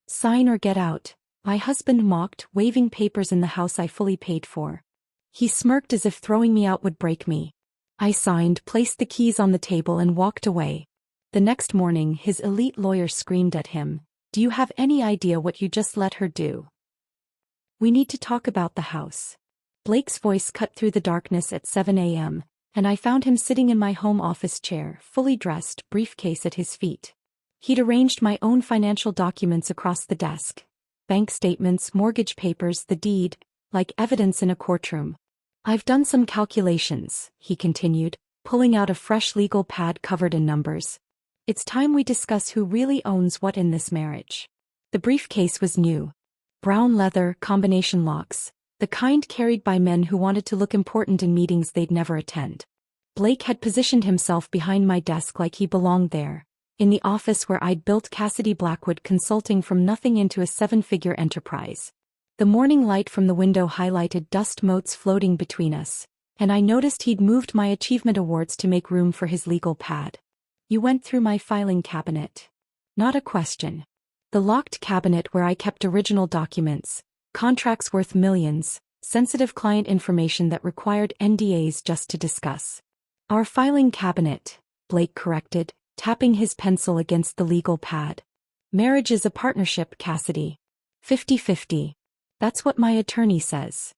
Sign or get out, my husband mocked, waving papers in the house I fully paid for. He smirked as if throwing me out would break me. I signed, placed the keys on the table and walked away. The next morning, his elite lawyer screamed at him, "Do you have any idea what you just let her do? We need to talk about the house." Blake's voice cut through the darkness at 7 a.m., and I found him sitting in my home office chair, fully dressed, briefcase at his feet. He'd arranged my own financial documents across the desk. Bank statements, mortgage papers, the deed, like evidence in a courtroom. "I've done some calculations," he continued, pulling out a fresh legal pad covered in numbers. "It's time we discuss who really owns what in this marriage." The briefcase was new. Brown leather, combination locks, the kind carried by men who wanted to look important in meetings they'd never attend. Blake had positioned himself behind my desk like he belonged there, in the office where I'd built Cassidy Blackwood Consulting from nothing into a 7-figure enterprise. The morning light from the window highlighted dust motes floating between us, and I noticed he'd moved my achievement awards to make room for his legal pad. "You went through my filing cabinet." Not a question. The locked cabinet where I kept original documents, contracts worth millions, sensitive client information that required NDAs just to discuss. "Our filing cabinet," Blake corrected, tapping his pencil against the legal pad. "Marriage is a partnership, Cassidy. 50-50. That's what my attorney says."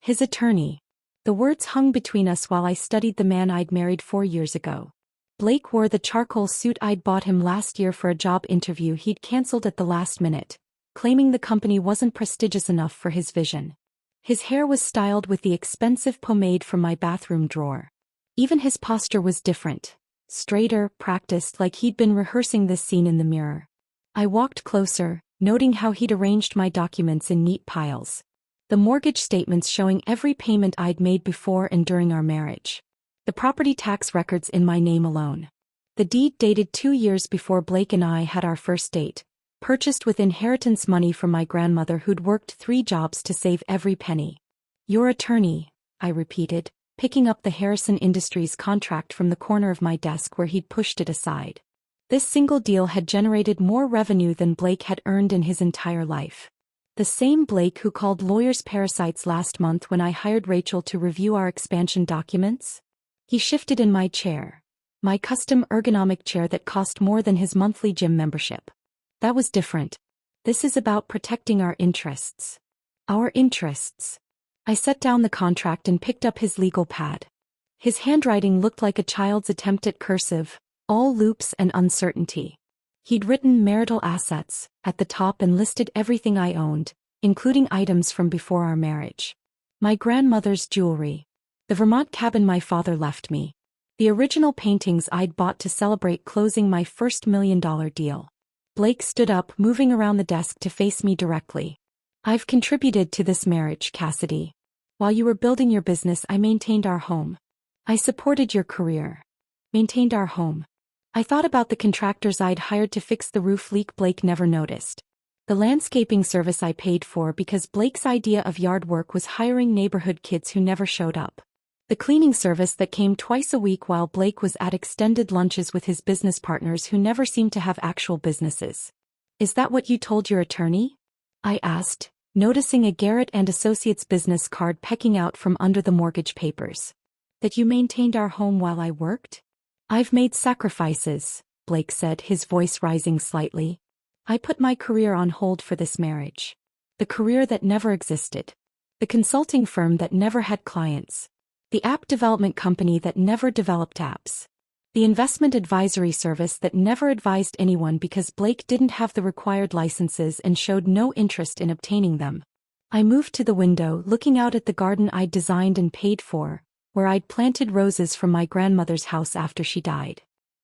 His attorney. The words hung between us while I studied the man I'd married 4 years ago. Blake wore the charcoal suit I'd bought him last year for a job interview he'd canceled at the last minute, claiming the company wasn't prestigious enough for his vision. His hair was styled with the expensive pomade from my bathroom drawer. Even his posture was different. Straighter, practiced, like he'd been rehearsing this scene in the mirror. I walked closer, noting how he'd arranged my documents in neat piles. The mortgage statements showing every payment I'd made before and during our marriage. The property tax records in my name alone. The deed dated 2 years before Blake and I had our first date, purchased with inheritance money from my grandmother who'd worked 3 jobs to save every penny. "Your attorney," I repeated, picking up the Harrison Industries contract from the corner of my desk where he'd pushed it aside. This single deal had generated more revenue than Blake had earned in his entire life. The same Blake who called lawyers parasites last month when I hired Rachel to review our expansion documents? He shifted in my chair. My custom ergonomic chair that cost more than his monthly gym membership. That was different. "This is about protecting our interests." "Our interests." I set down the contract and picked up his legal pad. His handwriting looked like a child's attempt at cursive, all loops and uncertainty. He'd written marital assets at the top and listed everything I owned, including items from before our marriage. My grandmother's jewelry. The Vermont cabin my father left me. The original paintings I'd bought to celebrate closing my first $1 million deal. Blake stood up, moving around the desk to face me directly. "I've contributed to this marriage, Cassidy. While you were building your business, I maintained our home. I supported your career. Maintained our home. I thought about the contractors I'd hired to fix the roof leak Blake never noticed. The landscaping service I paid for because Blake's idea of yard work was hiring neighborhood kids who never showed up. The cleaning service that came twice a week while Blake was at extended lunches with his business partners who never seemed to have actual businesses." "Is that what you told your attorney?" I asked, noticing a Garrett and Associates business card pecking out from under the mortgage papers. "That you maintained our home while I worked?" "I've made sacrifices," Blake said, his voice rising slightly. "I put my career on hold for this marriage. The career that never existed. The consulting firm that never had clients. The app development company that never developed apps. The investment advisory service that never advised anyone because Blake didn't have the required licenses and showed no interest in obtaining them." I moved to the window, looking out at the garden I'd designed and paid for, where I'd planted roses from my grandmother's house after she died.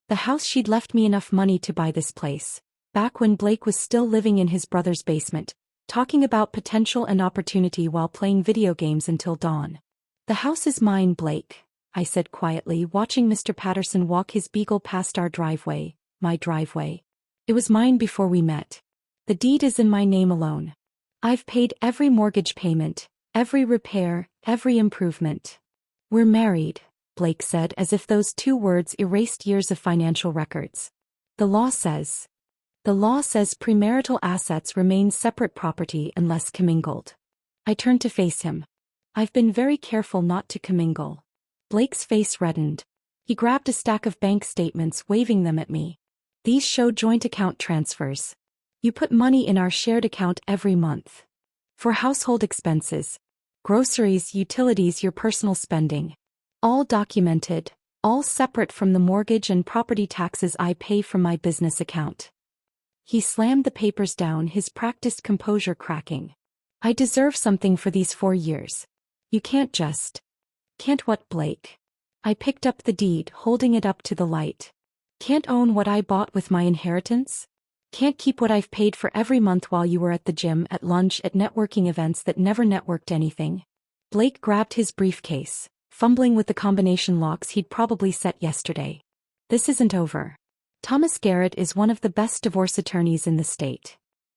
The house she'd left me enough money to buy this place, back when Blake was still living in his brother's basement, talking about potential and opportunity while playing video games until dawn. "The house is mine, Blake," I said quietly, watching Mr. Patterson walk his beagle past our driveway, my driveway. "It was mine before we met. The deed is in my name alone. I've paid every mortgage payment, every repair, every improvement. We're married," Blake said as if those 2 words erased years of financial records. "The law says." The law says premarital assets remain separate property unless commingled. I turned to face him. I've been very careful not to commingle. Blake's face reddened. He grabbed a stack of bank statements, waving them at me. These show joint account transfers. You put money in our shared account every month. For household expenses, groceries, utilities, your personal spending. All documented, all separate from the mortgage and property taxes I pay from my business account. He slammed the papers down, his practiced composure cracking. I deserve something for these 4 years. You can't just. Can't what, Blake? I picked up the deed, holding it up to the light. Can't own what I bought with my inheritance? Can't keep what I've paid for every month while you were at the gym, at lunch, at networking events that never networked anything? Blake grabbed his briefcase, fumbling with the combination locks he'd probably set yesterday. This isn't over. Thomas Garrett is one of the best divorce attorneys in the state.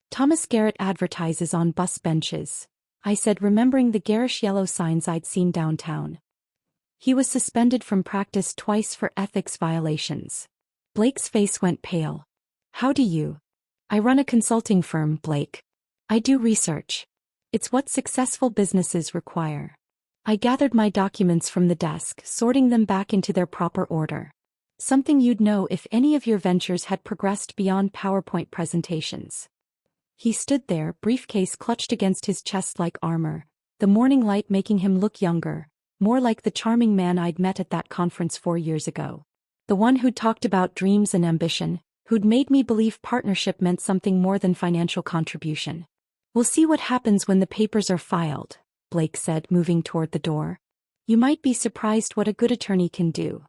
Thomas Garrett advertises on bus benches, I said, remembering the garish yellow signs I'd seen downtown. He was suspended from practice twice for ethics violations. Blake's face went pale. How do you? I run a consulting firm, Blake. I do research. It's what successful businesses require. I gathered my documents from the desk, sorting them back into their proper order. Something you'd know if any of your ventures had progressed beyond PowerPoint presentations. He stood there, briefcase clutched against his chest like armor, the morning light making him look younger, more like the charming man I'd met at that conference 4 years ago. The one who'd talked about dreams and ambition, who'd made me believe partnership meant something more than financial contribution. We'll see what happens when the papers are filed, Blake said, moving toward the door. You might be surprised what a good attorney can do.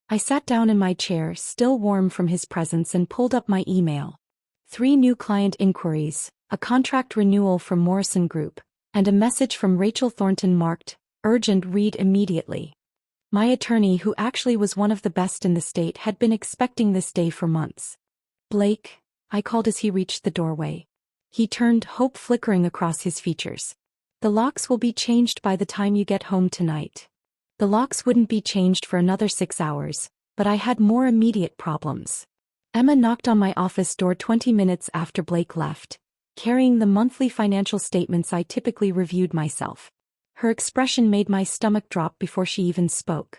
I sat down in my chair, still warm from his presence, and pulled up my email. 3 new client inquiries, a contract renewal from Morrison Group, and a message from Rachel Thornton marked, urgent, read immediately. My attorney, who actually was one of the best in the state, had been expecting this day for months. Blake, I called as he reached the doorway. He turned, hope flickering across his features. The locks will be changed by the time you get home tonight. The locks wouldn't be changed for another 6 hours, but I had more immediate problems. Emma knocked on my office door 20 minutes after Blake left, carrying the monthly financial statements I typically reviewed myself. Her expression made my stomach drop before she even spoke.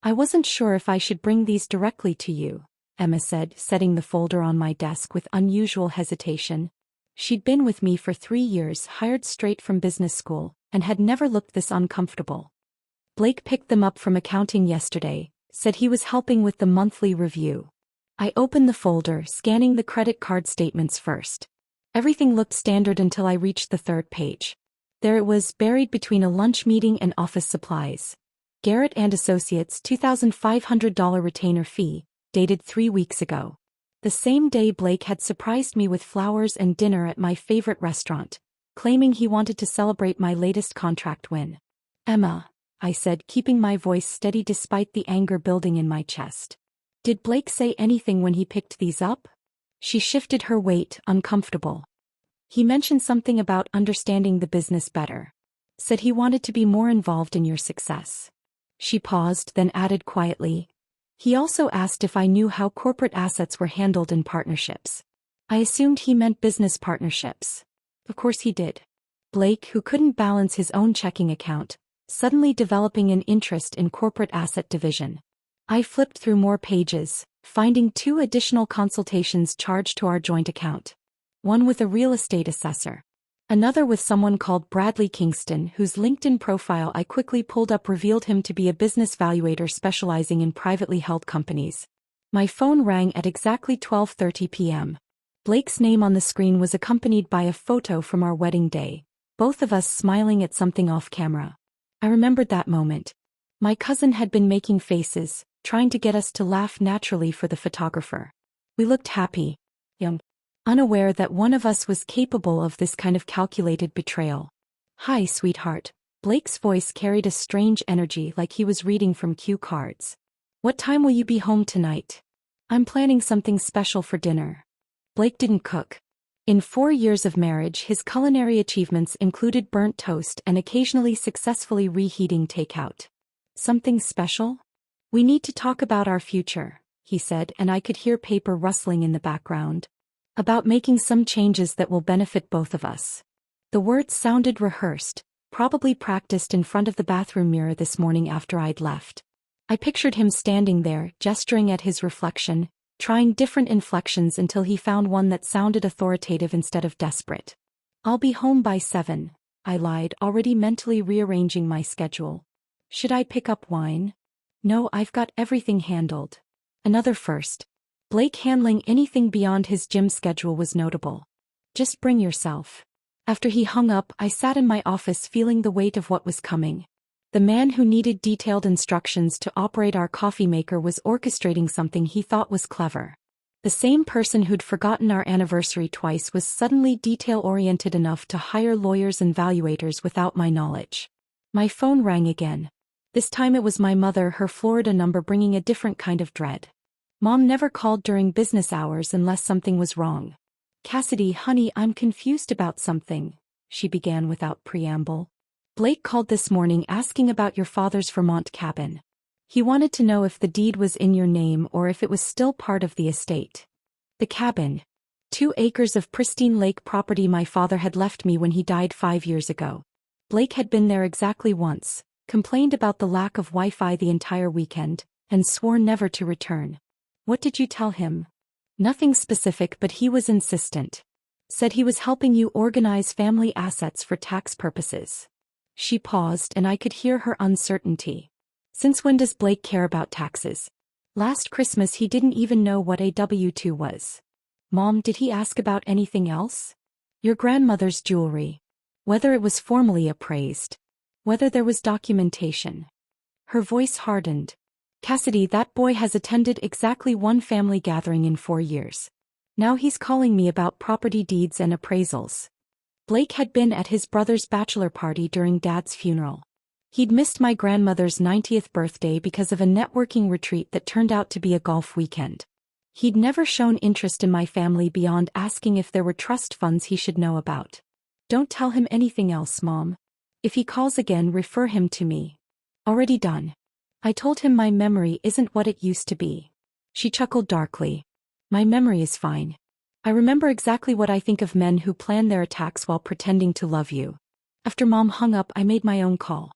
I wasn't sure if I should bring these directly to you, Emma said, setting the folder on my desk with unusual hesitation. She'd been with me for 3 years, hired straight from business school, and had never looked this uncomfortable. Blake picked them up from accounting yesterday, said he was helping with the monthly review. I opened the folder, scanning the credit card statements first. Everything looked standard until I reached the 3rd page. There it was, buried between a lunch meeting and office supplies. Garrett and Associates $2,500 retainer fee, dated 3 weeks ago. The same day Blake had surprised me with flowers and dinner at my favorite restaurant, claiming he wanted to celebrate my latest contract win. Emma, I said, keeping my voice steady despite the anger building in my chest. Did Blake say anything when he picked these up? She shifted her weight, uncomfortable. He mentioned something about understanding the business better. Said he wanted to be more involved in your success. She paused, then added quietly. He also asked if I knew how corporate assets were handled in partnerships. I assumed he meant business partnerships. Of course he did. Blake, who couldn't balance his own checking account, suddenly developing an interest in corporate asset division. I flipped through more pages, finding 2 additional consultations charged to our joint account. One with a real estate assessor. Another with someone called Bradley Kingston, whose LinkedIn profile I quickly pulled up revealed him to be a business valuator specializing in privately held companies. My phone rang at exactly 12:30 p.m. Blake's name on the screen was accompanied by a photo from our wedding day, both of us smiling at something off camera. I remembered that moment. My cousin had been making faces, trying to get us to laugh naturally for the photographer. We looked happy, young, unaware that one of us was capable of this kind of calculated betrayal. Hi, sweetheart. Blake's voice carried a strange energy, like he was reading from cue cards. What time will you be home tonight? I'm planning something special for dinner. Blake didn't cook. In 4 years of marriage, his culinary achievements included burnt toast and occasionally successfully reheating takeout. Something special? We need to talk about our future, he said, and I could hear paper rustling in the background. About making some changes that will benefit both of us. The words sounded rehearsed, probably practiced in front of the bathroom mirror this morning after I'd left. I pictured him standing there, gesturing at his reflection, trying different inflections until he found one that sounded authoritative instead of desperate. "I'll be home by 7, I lied, already mentally rearranging my schedule. "Should I pick up wine?" "No, I've got everything handled." Another first. Blake handling anything beyond his gym schedule was notable. "Just bring yourself." After he hung up, I sat in my office feeling the weight of what was coming. The man who needed detailed instructions to operate our coffee maker was orchestrating something he thought was clever. The same person who'd forgotten our anniversary twice was suddenly detail-oriented enough to hire lawyers and valuators without my knowledge. My phone rang again. This time it was my mother, her Florida number bringing a different kind of dread. Mom never called during business hours unless something was wrong. "Cassidy, honey, I'm confused about something," she began without preamble. "Blake called this morning asking about your father's Vermont cabin. He wanted to know if the deed was in your name or if it was still part of the estate." The cabin. 2 acres of pristine lake property my father had left me when he died 5 years ago. Blake had been there exactly once, complained about the lack of Wi-Fi the entire weekend, and swore never to return. "What did you tell him?" "Nothing specific, but he was insistent. Said he was helping you organize family assets for tax purposes." She paused and I could hear her uncertainty. "Since when does Blake care about taxes? Last Christmas he didn't even know what a W-2 was." "Mom, did he ask about anything else?" "Your grandmother's jewelry. Whether it was formally appraised. Whether there was documentation." Her voice hardened. "Cassidy, that boy has attended exactly 1 family gathering in 4 years. Now he's calling me about property deeds and appraisals." Blake had been at his brother's bachelor party during Dad's funeral. He'd missed my grandmother's 90th birthday because of a networking retreat that turned out to be a golf weekend. He'd never shown interest in my family beyond asking if there were trust funds he should know about. "Don't tell him anything else, Mom. If he calls again, refer him to me." "Already done. I told him my memory isn't what it used to be." She chuckled darkly. "My memory is fine. I remember exactly what I think of men who plan their attacks while pretending to love you." After Mom hung up, I made my own call.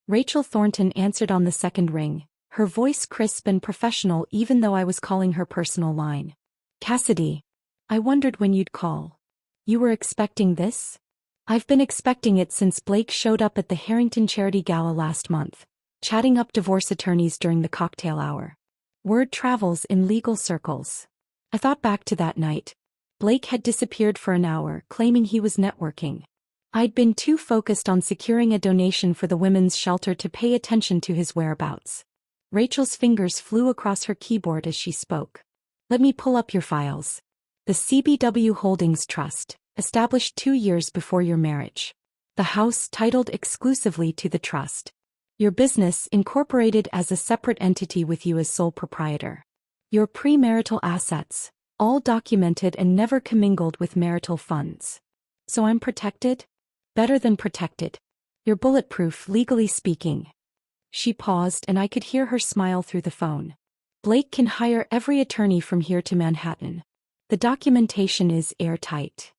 Rachel Thornton answered on the second ring, her voice crisp and professional even though I was calling her personal line. "Cassidy. I wondered when you'd call. You were expecting this?" "I've been expecting it since Blake showed up at the Harrington Charity Gala last month, chatting up divorce attorneys during the cocktail hour. Word travels in legal circles." I thought back to that night. Blake had disappeared for an hour, claiming he was networking. I'd been too focused on securing a donation for the women's shelter to pay attention to his whereabouts. Rachel's fingers flew across her keyboard as she spoke. "Let me pull up your files. The CBW Holdings Trust, established 2 years before your marriage. The house titled exclusively to the trust. Your business incorporated as a separate entity with you as sole proprietor. Your premarital assets, all documented and never commingled with marital funds. So I'm protected? Better than protected. You're bulletproof, legally speaking." She paused and I could hear her smile through the phone. "Blake can hire every attorney from here to Manhattan. The documentation is airtight."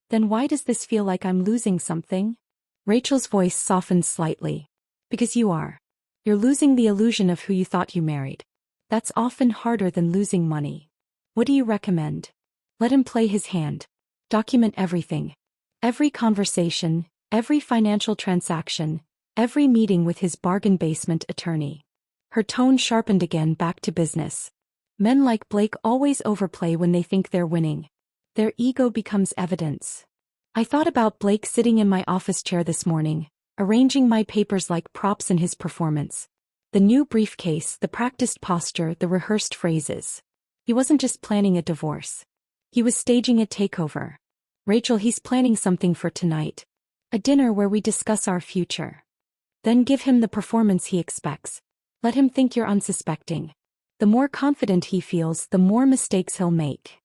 "Then why does this feel like I'm losing something?" Rachel's voice softened slightly. "Because you are. You're losing the illusion of who you thought you married. That's often harder than losing money. What do you recommend?" "Let him play his hand. Document everything. Every conversation, every financial transaction, every meeting with his bargain basement attorney." Her tone sharpened again, back to business. "Men like Blake always overplay when they think they're winning. Their ego becomes evidence." I thought about Blake sitting in my office chair this morning, arranging my papers like props in his performance. The new briefcase, the practiced posture, the rehearsed phrases. He wasn't just planning a divorce. He was staging a takeover. "Rachel, he's planning something for tonight. A dinner where we discuss our future. Then give him the performance he expects. Let him think you're unsuspecting. The more confident he feels, the more mistakes he'll make."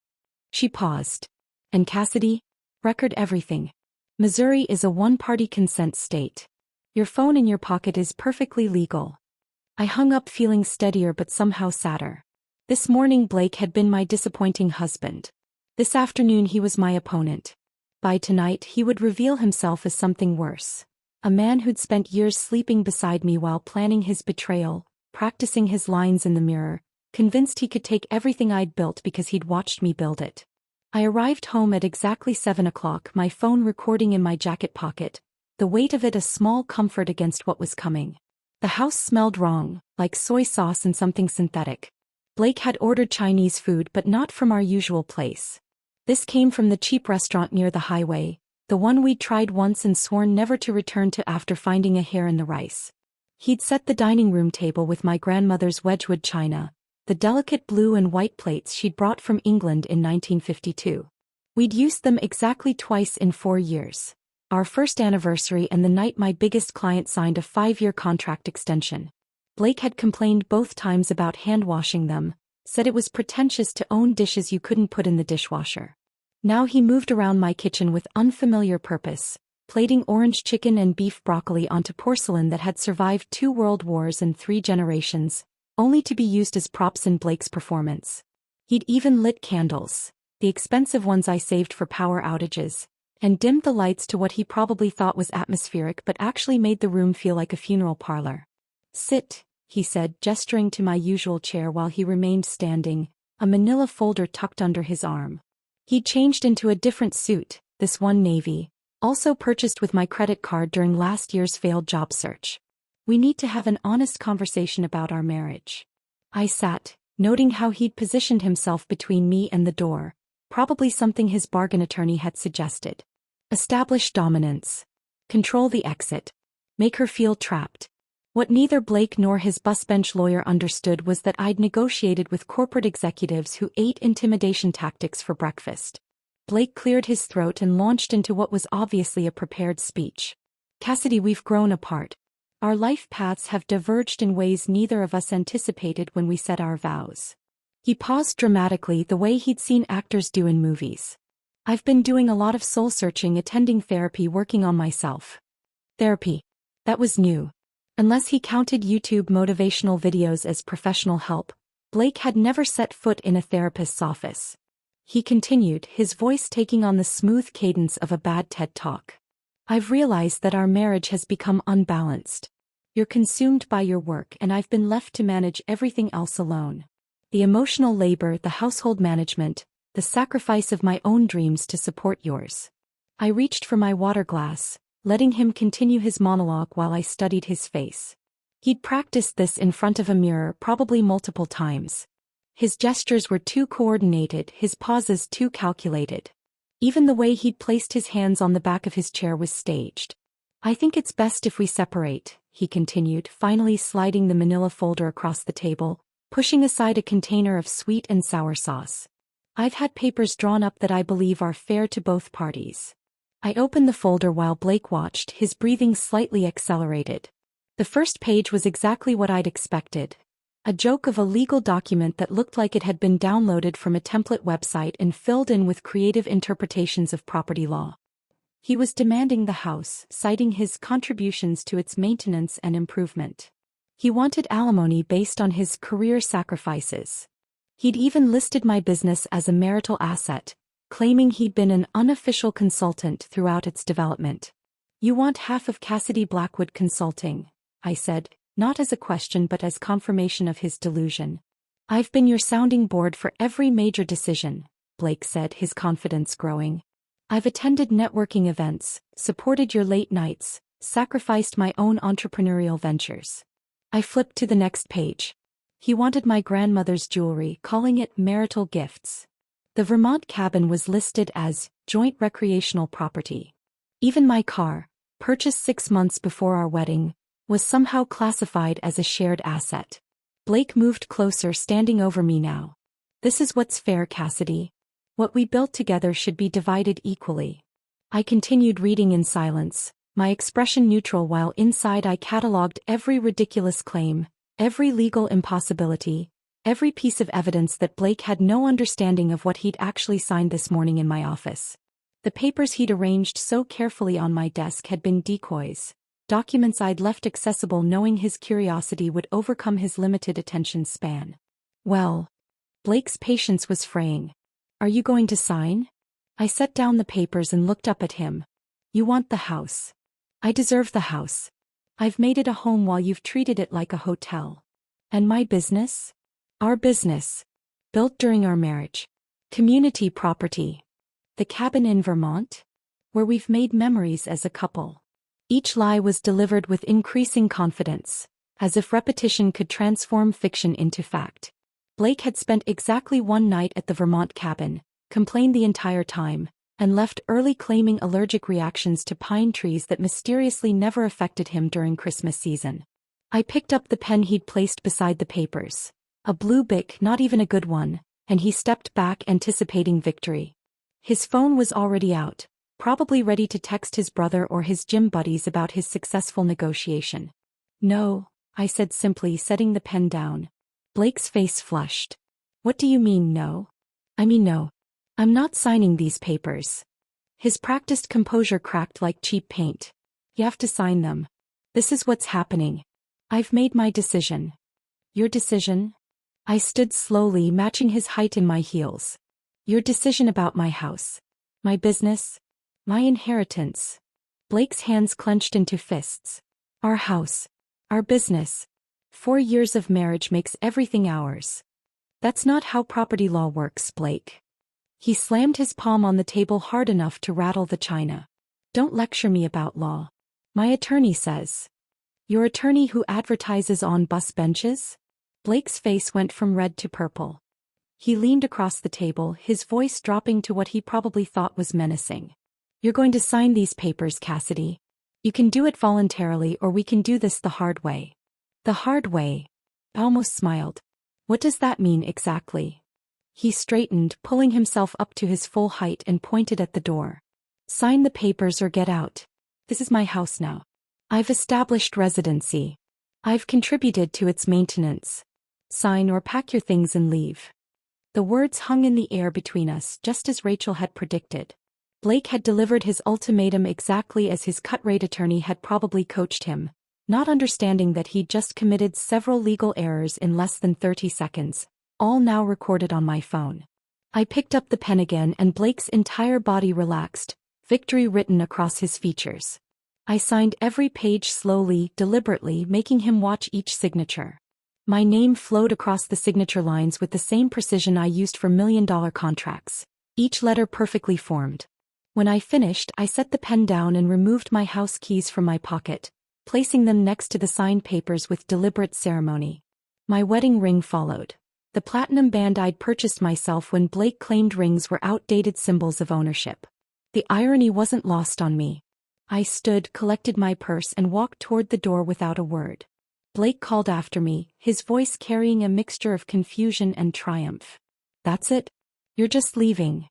She paused. "And Cassidy? Record everything. Missouri is a one-party consent state. Your phone in your pocket is perfectly legal." I hung up feeling steadier but somehow sadder. This morning Blake had been my disappointing husband. This afternoon he was my opponent. By tonight he would reveal himself as something worse. A man who'd spent years sleeping beside me while planning his betrayal, practicing his lines in the mirror, convinced he could take everything I'd built because he'd watched me build it. I arrived home at exactly 7 o'clock, my phone recording in my jacket pocket, the weight of it a small comfort against what was coming. The house smelled wrong, like soy sauce and something synthetic. Blake had ordered Chinese food but not from our usual place. This came from the cheap restaurant near the highway, the one we'd tried once and sworn never to return to after finding a hair in the rice. He'd set the dining room table with my grandmother's Wedgwood china, the delicate blue and white plates she'd brought from England in 1952. We'd used them exactly twice in 4 years. Our first anniversary and the night my biggest client signed a 5-year contract extension. Blake had complained both times about hand-washing them, said it was pretentious to own dishes you couldn't put in the dishwasher. Now he moved around my kitchen with unfamiliar purpose, plating orange chicken and beef broccoli onto porcelain that had survived 2 world wars and 3 generations, only to be used as props in Blake's performance. He'd even lit candles, the expensive ones I saved for power outages, and dimmed the lights to what he probably thought was atmospheric but actually made the room feel like a funeral parlor. "Sit," he said, gesturing to my usual chair while he remained standing, a manila folder tucked under his arm. He'd changed into a different suit, this one navy, also purchased with my credit card during last year's failed job search. "We need to have an honest conversation about our marriage." I sat, noting how he'd positioned himself between me and the door, probably something his bargain attorney had suggested. Establish dominance. Control the exit. Make her feel trapped. What neither Blake nor his busbench lawyer understood was that I'd negotiated with corporate executives who ate intimidation tactics for breakfast. Blake cleared his throat and launched into what was obviously a prepared speech. "Cassidy, we've grown apart. Our life paths have diverged in ways neither of us anticipated when we set our vows." He paused dramatically, the way he'd seen actors do in movies. "I've been doing a lot of soul-searching, attending therapy, working on myself." Therapy. That was new. Unless he counted YouTube motivational videos as professional help, Blake had never set foot in a therapist's office. He continued, his voice taking on the smooth cadence of a bad TED Talk. "I've realized that our marriage has become unbalanced. You're consumed by your work and I've been left to manage everything else alone. The emotional labor, the household management, the sacrifice of my own dreams to support yours." I reached for my water glass, letting him continue his monologue while I studied his face. He'd practiced this in front of a mirror probably multiple times. His gestures were too coordinated, his pauses too calculated. Even the way he'd placed his hands on the back of his chair was staged. "I think it's best if we separate," he continued, finally sliding the manila folder across the table, pushing aside a container of sweet and sour sauce. "I've had papers drawn up that I believe are fair to both parties." I opened the folder while Blake watched, his breathing slightly accelerated. The first page was exactly what I'd expected. A joke of a legal document that looked like it had been downloaded from a template website and filled in with creative interpretations of property law. He was demanding the house, citing his contributions to its maintenance and improvement. He wanted alimony based on his career sacrifices. He'd even listed my business as a marital asset, claiming he'd been an unofficial consultant throughout its development. "You want half of Cassidy Blackwood Consulting," I said, not as a question but as confirmation of his delusion. "I've been your sounding board for every major decision," Blake said, his confidence growing. "I've attended networking events, supported your late nights, sacrificed my own entrepreneurial ventures." I flipped to the next page. He wanted my grandmother's jewelry, calling it marital gifts. The Vermont cabin was listed as joint recreational property. Even my car, purchased 6 months before our wedding, was somehow classified as a shared asset. Blake moved closer, standing over me now. "This is what's fair, Cassidy. What we built together should be divided equally." I continued reading in silence, my expression neutral while inside I catalogued every ridiculous claim, every legal impossibility, every piece of evidence that Blake had no understanding of what he'd actually signed this morning in my office. The papers he'd arranged so carefully on my desk had been decoys, documents I'd left accessible knowing his curiosity would overcome his limited attention span. Well, Blake's patience was fraying. Are you going to sign? I set down the papers and looked up at him. You want the house. I deserve the house. I've made it a home while you've treated it like a hotel. And my business? Our business. Built during our marriage. Community property. The cabin in Vermont? Where we've made memories as a couple. Each lie was delivered with increasing confidence, as if repetition could transform fiction into fact. Blake had spent exactly one night at the Vermont cabin, complained the entire time, and left early claiming allergic reactions to pine trees that mysteriously never affected him during Christmas season. I picked up the pen he'd placed beside the papers. A blue Bic, not even a good one, and he stepped back anticipating victory. His phone was already out, probably ready to text his brother or his gym buddies about his successful negotiation. No, I said simply, setting the pen down. Blake's face flushed. What do you mean no? I mean no. I'm not signing these papers. His practiced composure cracked like cheap paint. You have to sign them. This is what's happening. I've made my decision. Your decision? I stood slowly, matching his height in my heels. Your decision about my house. My business. My inheritance. Blake's hands clenched into fists. Our house. Our business. 4 years of marriage makes everything ours. That's not how property law works, Blake. He slammed his palm on the table hard enough to rattle the china. Don't lecture me about law. My attorney says. Your attorney who advertises on bus benches? Blake's face went from red to purple. He leaned across the table, his voice dropping to what he probably thought was menacing. You're going to sign these papers, Cassidy. You can do it voluntarily or we can do this the hard way. The hard way. I almost smiled. What does that mean exactly? He straightened, pulling himself up to his full height and pointed at the door. Sign the papers or get out. This is my house now. I've established residency. I've contributed to its maintenance. Sign or pack your things and leave. The words hung in the air between us, just as Rachel had predicted. Blake had delivered his ultimatum exactly as his cut-rate attorney had probably coached him, not understanding that he'd just committed several legal errors in less than 30 seconds, all now recorded on my phone. I picked up the pen again and Blake's entire body relaxed, victory written across his features. I signed every page slowly, deliberately, making him watch each signature. My name flowed across the signature lines with the same precision I used for million-dollar contracts, each letter perfectly formed. When I finished, I set the pen down and removed my house keys from my pocket, placing them next to the signed papers with deliberate ceremony. My wedding ring followed. The platinum band I'd purchased myself when Blake claimed rings were outdated symbols of ownership. The irony wasn't lost on me. I stood, collected my purse and walked toward the door without a word. Blake called after me, his voice carrying a mixture of confusion and triumph. That's it? You're just leaving?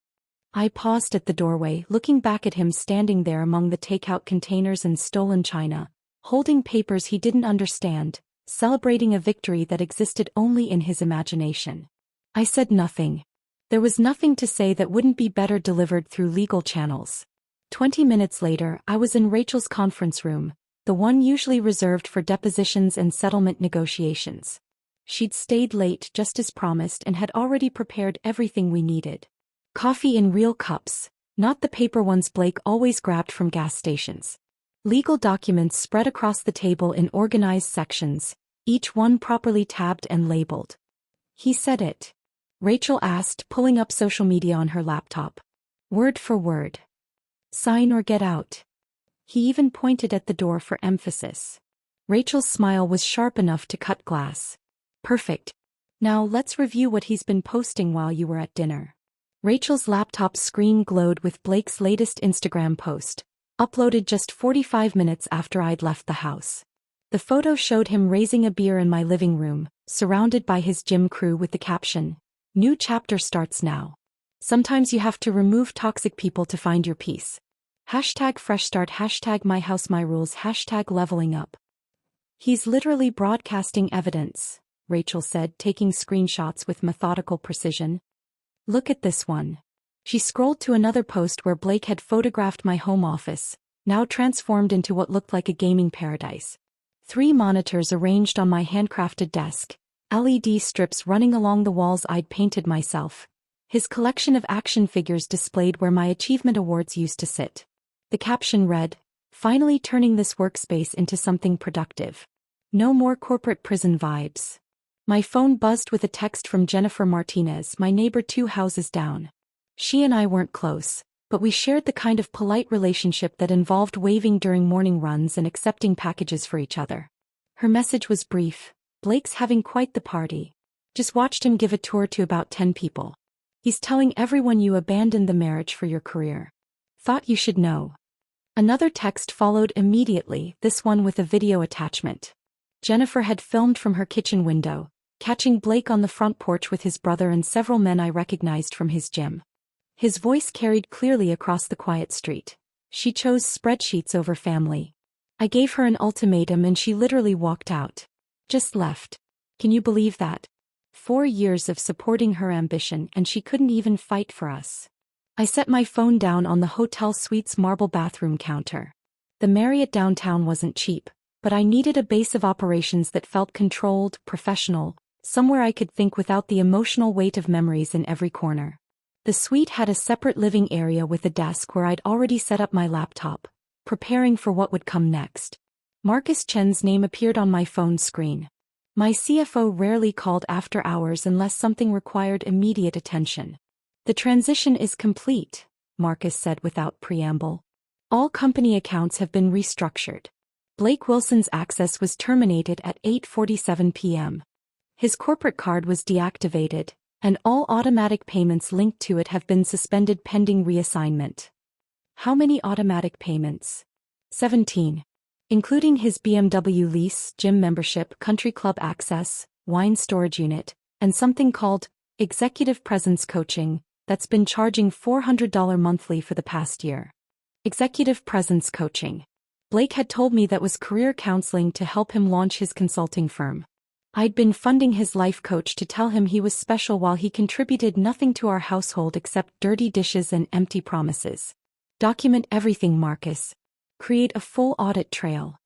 I paused at the doorway, looking back at him standing there among the takeout containers and stolen china, holding papers he didn't understand, celebrating a victory that existed only in his imagination. I said nothing. There was nothing to say that wouldn't be better delivered through legal channels. 20 minutes later, I was in Rachel's conference room, the one usually reserved for depositions and settlement negotiations. She'd stayed late just as promised and had already prepared everything we needed. Coffee in real cups, not the paper ones Blake always grabbed from gas stations. Legal documents spread across the table in organized sections, each one properly tabbed and labeled. He said it. Rachel asked, pulling up social media on her laptop. Word for word. Sign or get out. He even pointed at the door for emphasis. Rachel's smile was sharp enough to cut glass. Perfect. Now let's review what he's been posting while you were at dinner. Rachel's laptop screen glowed with Blake's latest Instagram post, uploaded just 45 minutes after I'd left the house. The photo showed him raising a beer in my living room, surrounded by his gym crew with the caption, "New chapter starts now. Sometimes you have to remove toxic people to find your peace. Hashtag fresh start, hashtag my house my rules, hashtag leveling up." He's literally broadcasting evidence, Rachel said, taking screenshots with methodical precision. Look at this one. She scrolled to another post where Blake had photographed my home office, now transformed into what looked like a gaming paradise. 3 monitors arranged on my handcrafted desk, LED strips running along the walls I'd painted myself, His collection of action figures displayed where my achievement awards used to sit. The caption read, "Finally turning this workspace into something productive. No more corporate prison vibes." My phone buzzed with a text from Jennifer Martinez, my neighbor 2 houses down. She and I weren't close, but we shared the kind of polite relationship that involved waving during morning runs and accepting packages for each other. Her message was brief: "Blake's having quite the party. Just watched him give a tour to about 10 people. He's telling everyone you abandoned the marriage for your career. Thought you should know." Another text followed immediately, this one with a video attachment. Jennifer had filmed from her kitchen window, catching Blake on the front porch with his brother and several men I recognized from his gym. His voice carried clearly across the quiet street. She chose spreadsheets over family. I gave her an ultimatum and she literally walked out. Just left. Can you believe that? 4 years of supporting her ambition and she couldn't even fight for us. I set my phone down on the hotel suite's marble bathroom counter. The Marriott downtown wasn't cheap, but I needed a base of operations that felt controlled, professional, somewhere I could think without the emotional weight of memories in every corner. The suite had a separate living area with a desk where I'd already set up my laptop, preparing for what would come next. Marcus Chen's name appeared on my phone screen. My CFO rarely called after hours unless something required immediate attention. "The transition is complete," Marcus said without preamble. "All company accounts have been restructured. Blake Wilson's access was terminated at 8:47 p.m. His corporate card was deactivated, and all automatic payments linked to it have been suspended pending reassignment." How many automatic payments? 17. Including his BMW lease, gym membership, country club access, wine storage unit, and something called executive presence coaching that's been charging $400 monthly for the past year. Executive presence coaching. Blake had told me that was career counseling to help him launch his consulting firm. I'd been funding his life coach to tell him he was special while he contributed nothing to our household except dirty dishes and empty promises. Document everything, Marcus. Create a full audit trail.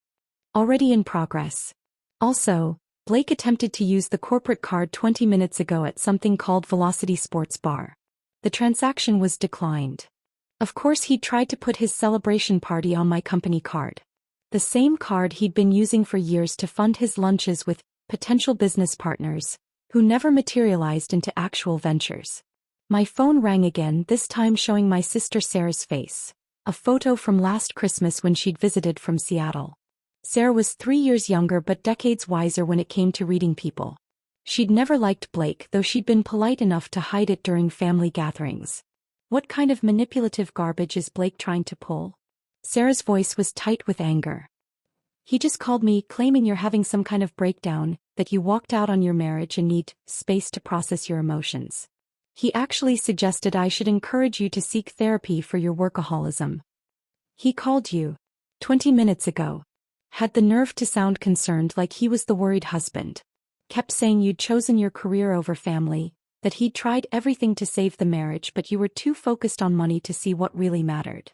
Already in progress. Also, Blake attempted to use the corporate card 20 minutes ago at something called Velocity Sports Bar. The transaction was declined. Of course, he tried to put his celebration party on my company card. The same card he'd been using for years to fund his lunches with potential business partners, who never materialized into actual ventures. My phone rang again, this time showing my sister Sarah's face, a photo from last Christmas when she'd visited from Seattle. Sarah was 3 years younger but decades wiser when it came to reading people. She'd never liked Blake, though she'd been polite enough to hide it during family gatherings. What kind of manipulative garbage is Blake trying to pull? Sarah's voice was tight with anger. "He just called me claiming you're having some kind of breakdown, that you walked out on your marriage and need space to process your emotions. He actually suggested I should encourage you to seek therapy for your workaholism. He called you 20 minutes ago. Had the nerve to sound concerned like he was the worried husband. Kept saying you'd chosen your career over family, that he'd tried everything to save the marriage but you were too focused on money to see what really mattered."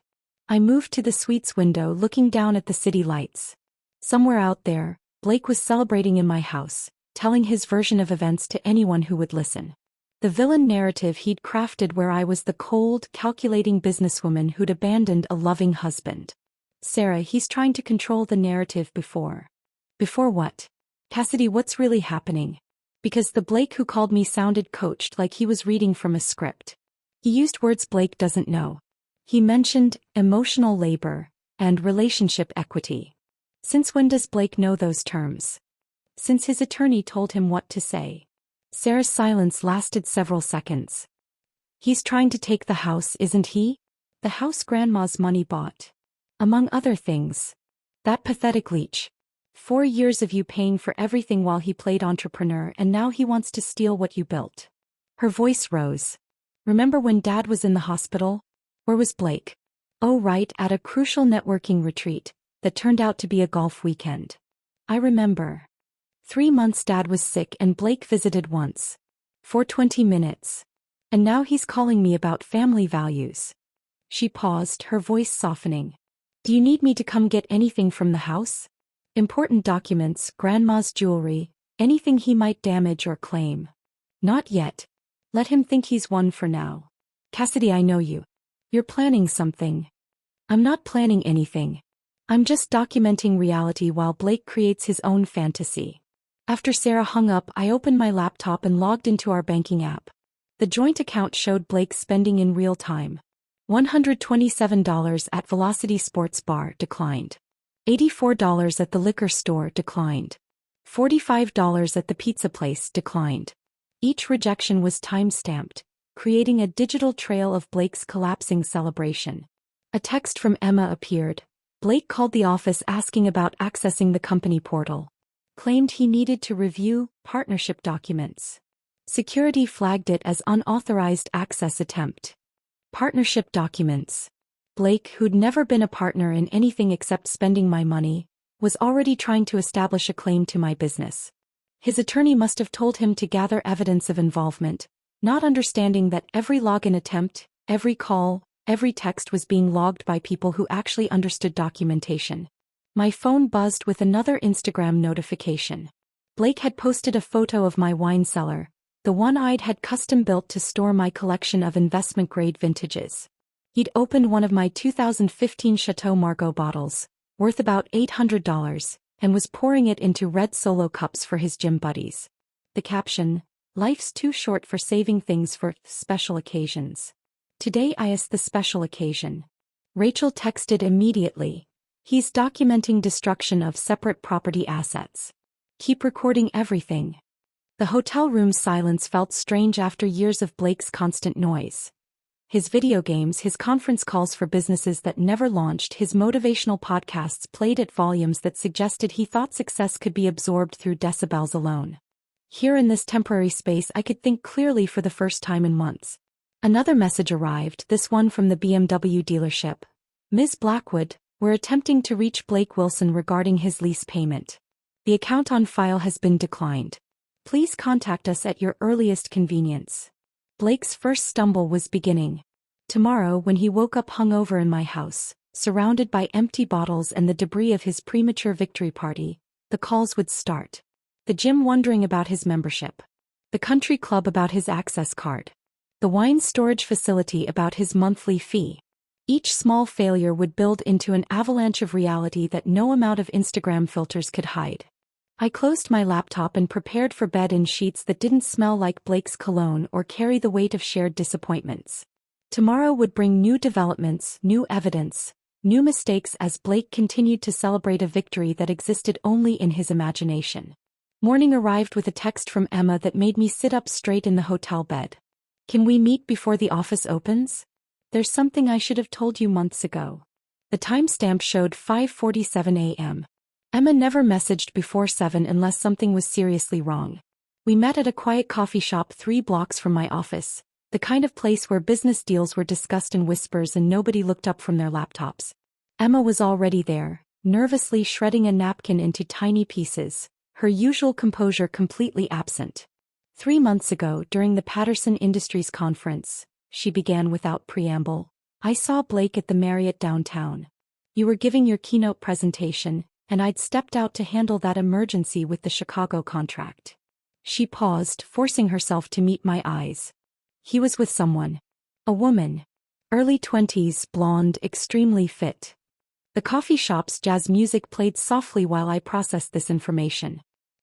I moved to the suite's window looking down at the city lights. Somewhere out there, Blake was celebrating in my house, telling his version of events to anyone who would listen. The villain narrative he'd crafted where I was the cold, calculating businesswoman who'd abandoned a loving husband. "Sarah, he's trying to control the narrative before." Before what? "Cassidy, what's really happening?" Because the Blake who called me sounded coached, like he was reading from a script. He used words Blake doesn't know. He mentioned emotional labor and relationship equity. Since when does Blake know those terms? Since his attorney told him what to say. Sarah's silence lasted several seconds. "He's trying to take the house, isn't he? The house Grandma's money bought. Among other things. That pathetic leech. 4 years of you paying for everything while he played entrepreneur, and now he wants to steal what you built." Her voice rose. "Remember when Dad was in the hospital? Where was Blake?" "Oh right, at a crucial networking retreat that turned out to be a golf weekend. I remember. 3 months Dad was sick and Blake visited once. For 20 minutes. And now he's calling me about family values." She paused, her voice softening. "Do you need me to come get anything from the house? Important documents, Grandma's jewelry, anything he might damage or claim?" "Not yet. Let him think he's won for now. Cassidy, I know you. You're planning something. I'm not planning anything. I'm just documenting reality while Blake creates his own fantasy. After Sarah hung up, I opened my laptop and logged into our banking app. The joint account showed Blake's spending in real time. $127 at Velocity Sports Bar declined. $84 at the liquor store declined. $45 at the pizza place declined. Each rejection was time-stamped, creating a digital trail of Blake's collapsing celebration. A text from Emma appeared. Blake called the office asking about accessing the company portal. Claimed he needed to review partnership documents. Security flagged it as unauthorized access attempt. Partnership documents. Blake, who'd never been a partner in anything except spending my money, was already trying to establish a claim to my business. His attorney must have told him to gather evidence of involvement, not understanding that every login attempt, every call, every text was being logged by people who actually understood documentation. My phone buzzed with another Instagram notification. Blake had posted a photo of my wine cellar, the one I'd had custom built to store my collection of investment-grade vintages. He'd opened one of my 2015 Chateau Margaux bottles, worth about $800, and was pouring it into red Solo cups for his gym buddies. The caption, "Life's too short for saving things for special occasions. Today is the special occasion." Rachel texted immediately. "He's documenting destruction of separate property assets. Keep recording everything." The hotel room's silence felt strange after years of Blake's constant noise. His video games, his conference calls for businesses that never launched, his motivational podcasts played at volumes that suggested he thought success could be absorbed through decibels alone. Here in this temporary space I could think clearly for the first time in months. Another message arrived, this one from the BMW dealership. "Ms. Blackwood, we're attempting to reach Blake Wilson regarding his lease payment. The account on file has been declined. Please contact us at your earliest convenience." Blake's first stumble was beginning. Tomorrow, when he woke up hungover in my house, surrounded by empty bottles and the debris of his premature victory party, the calls would start. The gym wondering about his membership. The country club about his access card. The wine storage facility about his monthly fee. Each small failure would build into an avalanche of reality that no amount of Instagram filters could hide. I closed my laptop and prepared for bed in sheets that didn't smell like Blake's cologne or carry the weight of shared disappointments. Tomorrow would bring new developments, new evidence, new mistakes as Blake continued to celebrate a victory that existed only in his imagination. Morning arrived with a text from Emma that made me sit up straight in the hotel bed. "Can we meet before the office opens? There's something I should have told you months ago." The timestamp showed 5:47 a.m. Emma never messaged before 7 unless something was seriously wrong. We met at a quiet coffee shop 3 blocks from my office, the kind of place where business deals were discussed in whispers and nobody looked up from their laptops. Emma was already there, nervously shredding a napkin into tiny pieces, her usual composure completely absent. 3 months ago, during the Patterson Industries conference, she began without preamble, "I saw Blake at the Marriott downtown. You were giving your keynote presentation, and I'd stepped out to handle that emergency with the Chicago contract." She paused, forcing herself to meet my eyes. He was with someone. A woman. Early 20s, blonde, extremely fit. The coffee shop's jazz music played softly while I processed this information.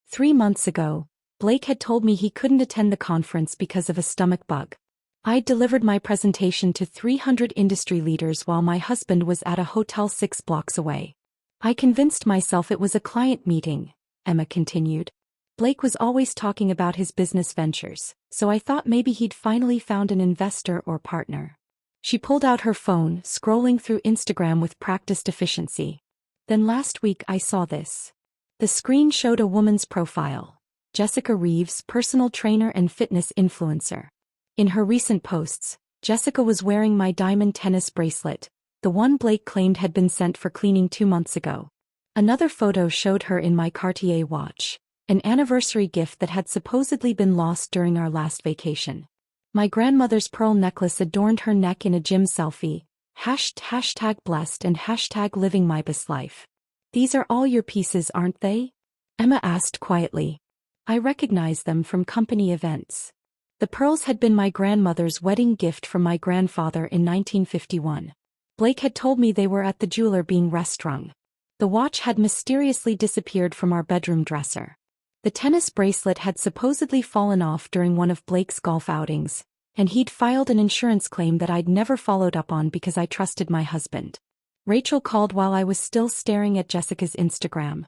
3 months ago, Blake had told me he couldn't attend the conference because of a stomach bug. I'd delivered my presentation to 300 industry leaders while my husband was at a hotel 6 blocks away. "I convinced myself it was a client meeting," Emma continued. "Blake was always talking about his business ventures, so I thought maybe he'd finally found an investor or partner." She pulled out her phone, scrolling through Instagram with practiced efficiency. "Then last week I saw this." The screen showed a woman's profile. Jessica Reeves, personal trainer and fitness influencer. In her recent posts, Jessica was wearing my diamond tennis bracelet, the one Blake claimed had been sent for cleaning 2 months ago. Another photo showed her in my Cartier watch, an anniversary gift that had supposedly been lost during our last vacation. My grandmother's pearl necklace adorned her neck in a gym selfie, hashtag blessed and hashtag living my best life. "These are all your pieces, aren't they?" Emma asked quietly. "I recognize them from company events." The pearls had been my grandmother's wedding gift from my grandfather in 1951. Blake had told me they were at the jeweler being restrung. The watch had mysteriously disappeared from our bedroom dresser. The tennis bracelet had supposedly fallen off during one of Blake's golf outings, and he'd filed an insurance claim that I'd never followed up on because I trusted my husband. Rachel called while I was still staring at Jessica's Instagram.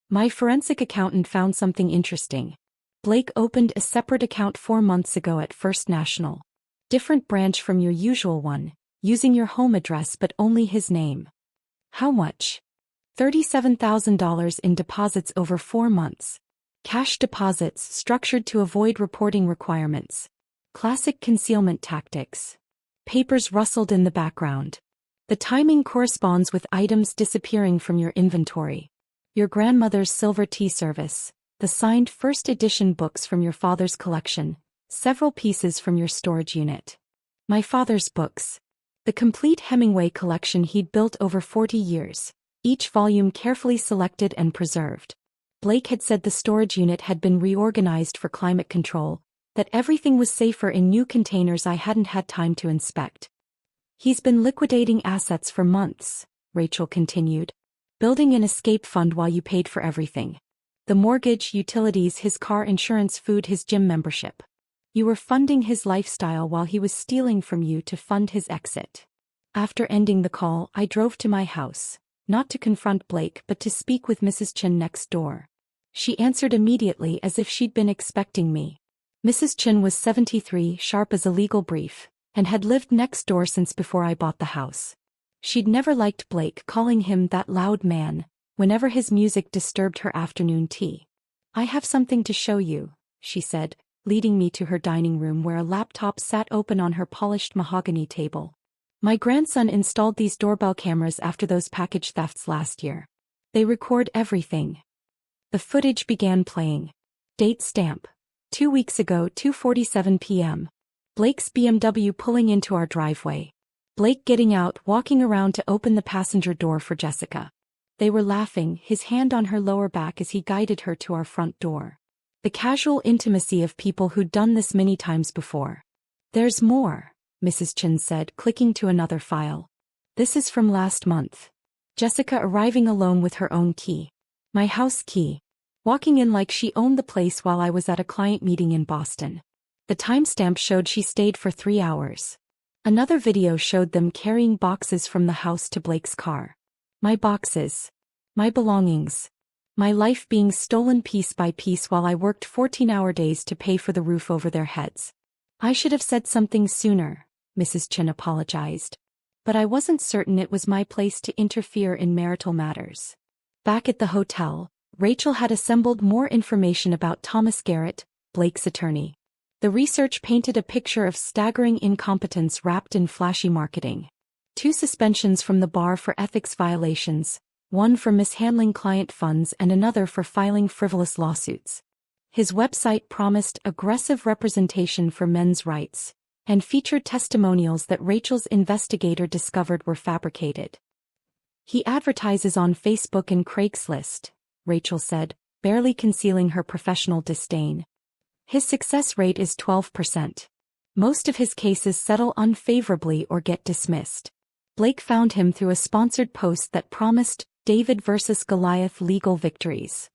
My forensic accountant found something interesting. Blake opened a separate account 4 months ago at First National. Different branch from your usual one, using your home address but only his name. How much? $37,000 in deposits over 4 months. Cash deposits structured to avoid reporting requirements. Classic concealment tactics. Papers rustled in the background. The timing corresponds with items disappearing from your inventory. Your grandmother's silver tea service, the signed first edition books from your father's collection, several pieces from your storage unit. My father's books. The complete Hemingway collection he'd built over 40 years, each volume carefully selected and preserved. Blake had said the storage unit had been reorganized for climate control, that everything was safer in new containers I hadn't had time to inspect. He's been liquidating assets for months, Rachel continued. Building an escape fund while you paid for everything. The mortgage, utilities, his car insurance, food, his gym membership. You were funding his lifestyle while he was stealing from you to fund his exit. After ending the call, I drove to my house, not to confront Blake but to speak with Mrs. Chin next door. She answered immediately as if she'd been expecting me. Mrs. Chin was 73, sharp as a legal brief, and had lived next door since before I bought the house. She'd never liked Blake, calling him that loud man, whenever his music disturbed her afternoon tea. I have something to show you, she said, leading me to her dining room where a laptop sat open on her polished mahogany table. My grandson installed these doorbell cameras after those package thefts last year. They record everything. The footage began playing. Date stamp. 2 weeks ago, 2:47 p.m. Blake's BMW pulling into our driveway. Blake getting out, walking around to open the passenger door for Jessica. They were laughing, his hand on her lower back as he guided her to our front door. The casual intimacy of people who'd done this many times before. There's more, Mrs. Chin said, clicking to another file. This is from last month. Jessica arriving alone with her own key. My house key. Walking in like she owned the place while I was at a client meeting in Boston. The timestamp showed she stayed for 3 hours. Another video showed them carrying boxes from the house to Blake's car. My boxes. My belongings. My life being stolen piece by piece while I worked 14-hour days to pay for the roof over their heads. I should have said something sooner, Mrs. Chin apologized. But I wasn't certain it was my place to interfere in marital matters. Back at the hotel, Rachel had assembled more information about Thomas Garrett, Blake's attorney. The research painted a picture of staggering incompetence wrapped in flashy marketing. 2 suspensions from the bar for ethics violations, one for mishandling client funds and another for filing frivolous lawsuits. His website promised aggressive representation for men's rights, and featured testimonials that Rachel's investigator discovered were fabricated. He advertises on Facebook and Craigslist, Rachel said, barely concealing her professional disdain. His success rate is 12%. Most of his cases settle unfavorably or get dismissed. Blake found him through a sponsored post that promised David versus Goliath legal victories.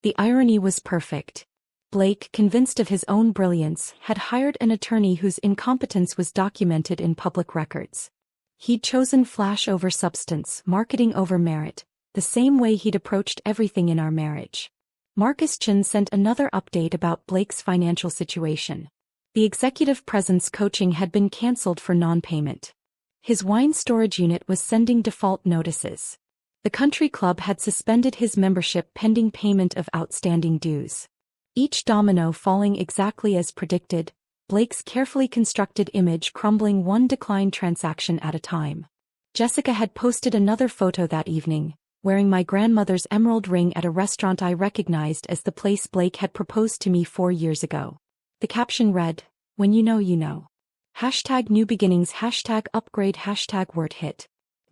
The irony was perfect. Blake, convinced of his own brilliance, had hired an attorney whose incompetence was documented in public records. He'd chosen flash over substance, marketing over merit, the same way he'd approached everything in our marriage. Marcus Chin sent another update about Blake's financial situation. The executive presence coaching had been cancelled for non-payment. His wine storage unit was sending default notices. The country club had suspended his membership pending payment of outstanding dues. Each domino falling exactly as predicted, Blake's carefully constructed image crumbling one declined transaction at a time. Jessica had posted another photo that evening, wearing my grandmother's emerald ring at a restaurant I recognized as the place Blake had proposed to me 4 years ago. The caption read, "When you know you know. #new beginnings, #upgrade, #word hit.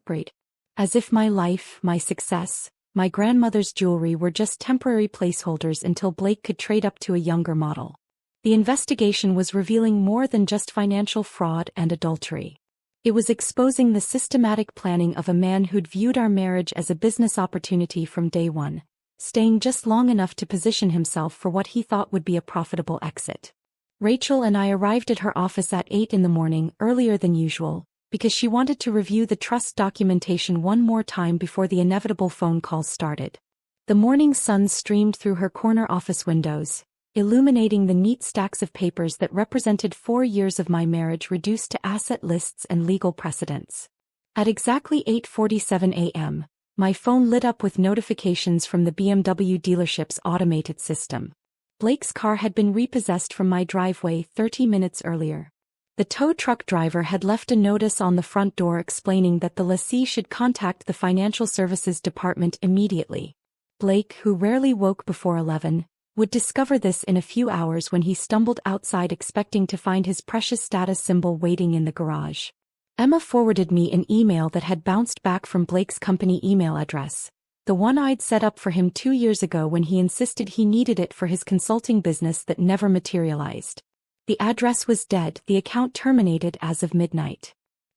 Great. As if my life, my success, my grandmother's jewelry were just temporary placeholders until Blake could trade up to a younger model. The investigation was revealing more than just financial fraud and adultery. It was exposing the systematic planning of a man who'd viewed our marriage as a business opportunity from day one, staying just long enough to position himself for what he thought would be a profitable exit. Rachel and I arrived at her office at 8 in the morning, earlier than usual, because she wanted to review the trust documentation one more time before the inevitable phone calls started. The morning sun streamed through her corner office windows, illuminating the neat stacks of papers that represented 4 years of my marriage reduced to asset lists and legal precedents. At exactly 8:47 a.m., my phone lit up with notifications from the BMW dealership's automated system. Blake's car had been repossessed from my driveway 30 minutes earlier. The tow truck driver had left a notice on the front door explaining that the lessee should contact the financial services department immediately. Blake, who rarely woke before 11, would discover this in a few hours when he stumbled outside expecting to find his precious status symbol waiting in the garage. Emma forwarded me an email that had bounced back from Blake's company email address, the one I'd set up for him 2 years ago when he insisted he needed it for his consulting business that never materialized. The address was dead, the account terminated as of midnight.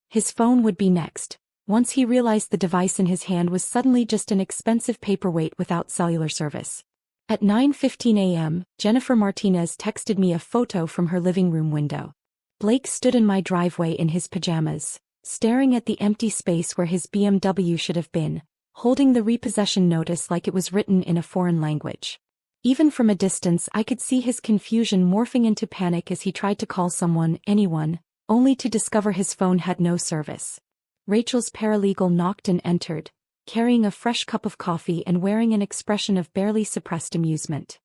His phone would be next, once he realized the device in his hand was suddenly just an expensive paperweight without cellular service. At 9:15 a.m., Jennifer Martinez texted me a photo from her living room window. Blake stood in my driveway in his pajamas, staring at the empty space where his BMW should have been, holding the repossession notice like it was written in a foreign language. Even from a distance I could see his confusion morphing into panic as he tried to call someone, anyone, only to discover his phone had no service. Rachel's paralegal knocked and entered, carrying a fresh cup of coffee and wearing an expression of barely suppressed amusement.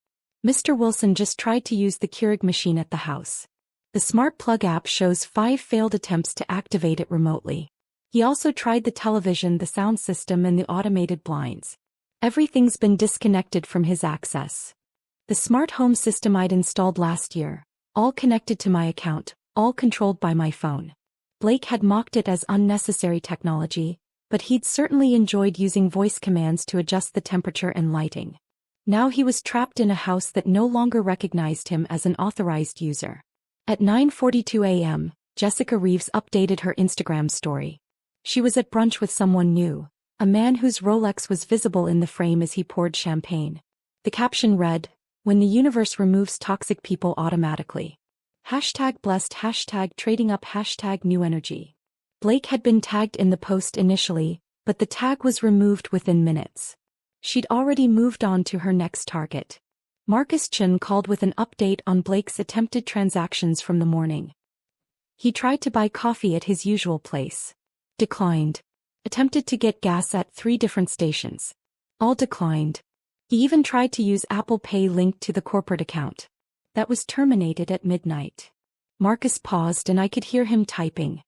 Mr. Wilson just tried to use the Keurig machine at the house. The Smart Plug app shows 5 failed attempts to activate it remotely. He also tried the television, the sound system, and the automated blinds. Everything's been disconnected from his access. The smart home system I'd installed last year, all connected to my account, all controlled by my phone. Blake had mocked it as unnecessary technology, but he'd certainly enjoyed using voice commands to adjust the temperature and lighting. Now he was trapped in a house that no longer recognized him as an authorized user. At 9:42 a.m., Jessica Reeves updated her Instagram story. She was at brunch with someone new, a man whose Rolex was visible in the frame as he poured champagne. The caption read, "When the universe removes toxic people automatically. #blessed, #trading up, #new energy." Blake had been tagged in the post initially, but the tag was removed within minutes. She'd already moved on to her next target. Marcus Chun called with an update on Blake's attempted transactions from the morning. He tried to buy coffee at his usual place. Declined. Attempted to get gas at 3 different stations. All declined. He even tried to use Apple Pay linked to the corporate account. That was terminated at midnight. Marcus paused and I could hear him typing.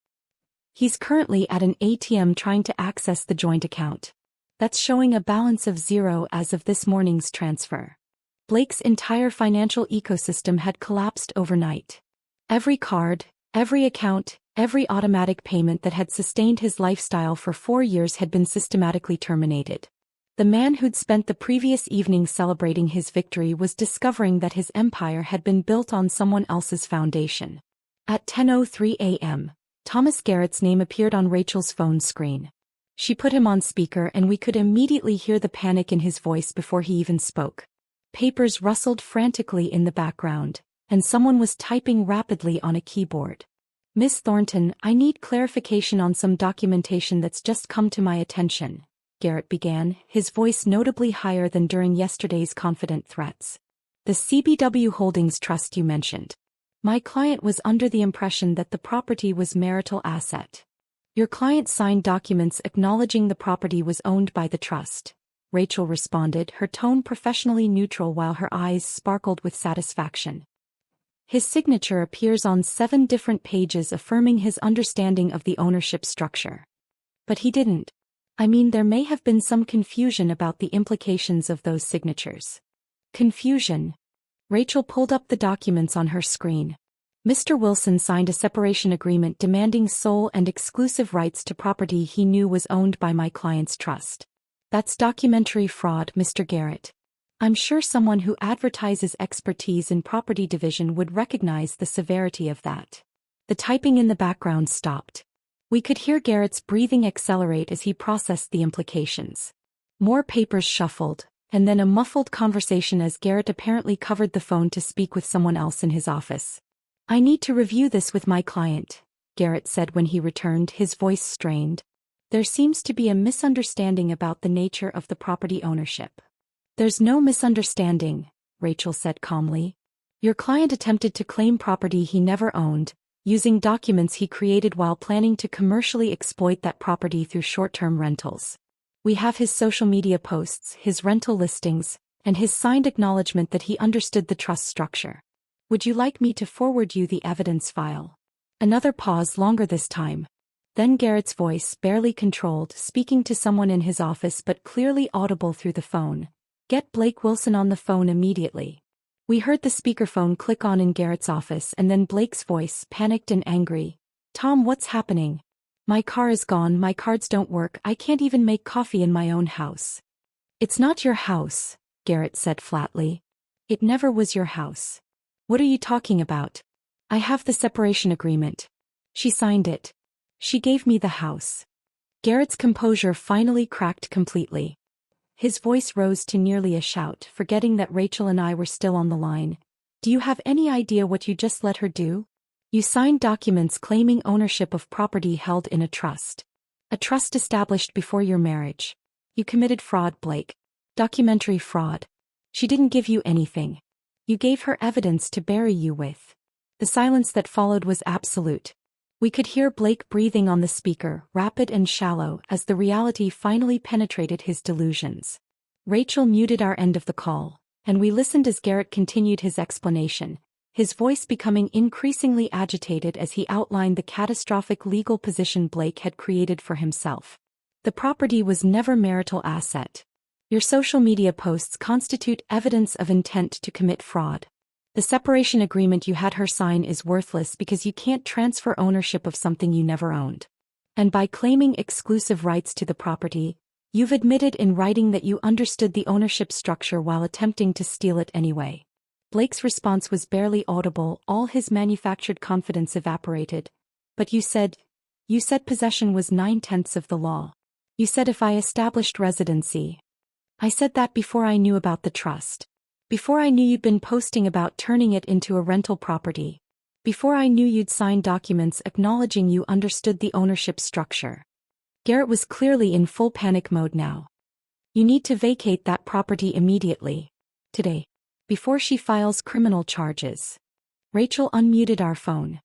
He's currently at an ATM trying to access the joint account. That's showing a balance of 0 as of this morning's transfer. Blake's entire financial ecosystem had collapsed overnight. Every card, every account, every automatic payment that had sustained his lifestyle for 4 years had been systematically terminated. The man who'd spent the previous evening celebrating his victory was discovering that his empire had been built on someone else's foundation. At 10:03 a.m., Thomas Garrett's name appeared on Rachel's phone screen. She put him on speaker and we could immediately hear the panic in his voice before he even spoke. Papers rustled frantically in the background, and someone was typing rapidly on a keyboard. "Miss Thornton, I need clarification on some documentation that's just come to my attention," Garrett began, his voice notably higher than during yesterday's confident threats. "The CBW Holdings Trust you mentioned. My client was under the impression that the property was marital asset. Your client signed documents acknowledging the property was owned by the trust," Rachel responded, her tone professionally neutral while her eyes sparkled with satisfaction. "His signature appears on 7 different pages affirming his understanding of the ownership structure. But he didn't. I mean, there may have been some confusion about the implications of those signatures." Confusion? Rachel pulled up the documents on her screen. Mr. Wilson signed a separation agreement demanding sole and exclusive rights to property he knew was owned by my client's trust. That's documentary fraud, Mr. Garrett. I'm sure someone who advertises expertise in property division would recognize the severity of that. The typing in the background stopped. We could hear Garrett's breathing accelerate as he processed the implications. More papers shuffled, and then a muffled conversation as Garrett apparently covered the phone to speak with someone else in his office. "I need to review this with my client," Garrett said when he returned, his voice strained. "There seems to be a misunderstanding about the nature of the property ownership." "There's no misunderstanding," Rachel said calmly. "Your client attempted to claim property he never owned, using documents he created while planning to commercially exploit that property through short-term rentals. We have his social media posts, his rental listings, and his signed acknowledgement that he understood the trust structure. Would you like me to forward you the evidence file?" Another pause, longer this time. Then Garrett's voice, barely controlled, speaking to someone in his office but clearly audible through the phone. "Get Blake Wilson on the phone immediately." We heard the speakerphone click on in Garrett's office and then Blake's voice, panicked and angry. "Tom, what's happening? My car is gone, my cards don't work, I can't even make coffee in my own house." "It's not your house," Garrett said flatly. "It never was your house." "What are you talking about?" "I have the separation agreement. She signed it. She gave me the house." Garrett's composure finally cracked completely. His voice rose to nearly a shout, forgetting that Rachel and I were still on the line. "Do you have any idea what you just let her do? You signed documents claiming ownership of property held in a trust. A trust established before your marriage. You committed fraud, Blake. Documentary fraud. She didn't give you anything. You gave her evidence to bury you with." The silence that followed was absolute. We could hear Blake breathing on the speaker, rapid and shallow, as the reality finally penetrated his delusions. Rachel muted our end of the call, and we listened as Garrett continued his explanation, his voice becoming increasingly agitated as he outlined the catastrophic legal position Blake had created for himself. "The property was never marital asset. Your social media posts constitute evidence of intent to commit fraud. The separation agreement you had her sign is worthless because you can't transfer ownership of something you never owned. And by claiming exclusive rights to the property, you've admitted in writing that you understood the ownership structure while attempting to steal it anyway." Blake's response was barely audible, all his manufactured confidence evaporated. "But you said possession was 9/10 of the law. You said if I established residency." "I said that before I knew about the trust. Before I knew you'd been posting about turning it into a rental property. Before I knew you'd signed documents acknowledging you understood the ownership structure." Garrett was clearly in full panic mode now. "You need to vacate that property immediately. Today. Before she files criminal charges." Rachel unmuted our phone.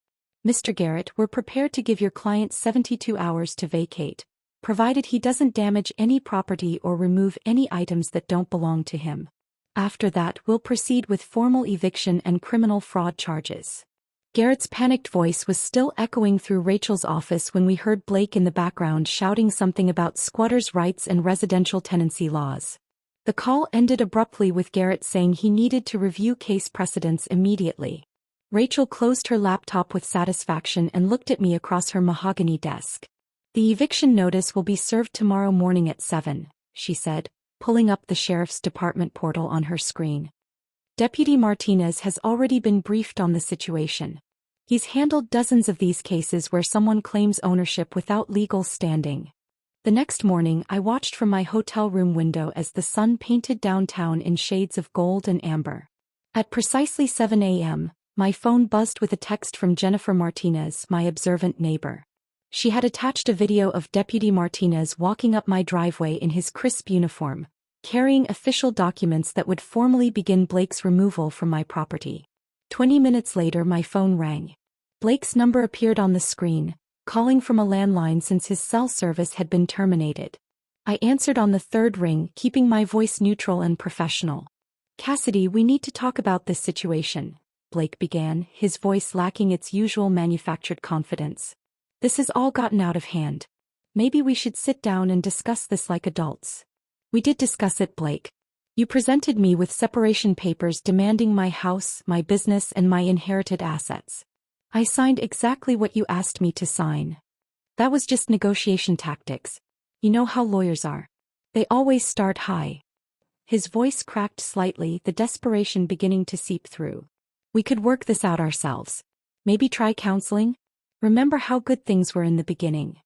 "Mr. Garrett, we're prepared to give your client 72 hours to vacate, provided he doesn't damage any property or remove any items that don't belong to him. After that, we'll proceed with formal eviction and criminal fraud charges." Garrett's panicked voice was still echoing through Rachel's office when we heard Blake in the background shouting something about squatters' rights and residential tenancy laws. The call ended abruptly with Garrett saying he needed to review case precedents immediately. Rachel closed her laptop with satisfaction and looked at me across her mahogany desk. "The eviction notice will be served tomorrow morning at 7, she said, pulling up the sheriff's department portal on her screen. "Deputy Martinez has already been briefed on the situation. He's handled dozens of these cases where someone claims ownership without legal standing." The next morning, I watched from my hotel room window as the sun painted downtown in shades of gold and amber. At precisely 7 a.m., my phone buzzed with a text from Jennifer Martinez, my observant neighbor. She had attached a video of Deputy Martinez walking up my driveway in his crisp uniform, carrying official documents that would formally begin Blake's removal from my property. 20 minutes later, my phone rang. Blake's number appeared on the screen, calling from a landline since his cell service had been terminated. I answered on the third ring, keeping my voice neutral and professional. "Cassidy, we need to talk about this situation," Blake began, his voice lacking its usual manufactured confidence. "This has all gotten out of hand. Maybe we should sit down and discuss this like adults." "We did discuss it, Blake. You presented me with separation papers demanding my house, my business, and my inherited assets. I signed exactly what you asked me to sign. That was just negotiation tactics. You know how lawyers are. They always start high." His voice cracked slightly, the desperation beginning to seep through. We could work this out ourselves. Maybe try counseling? Remember how good things were in the beginning.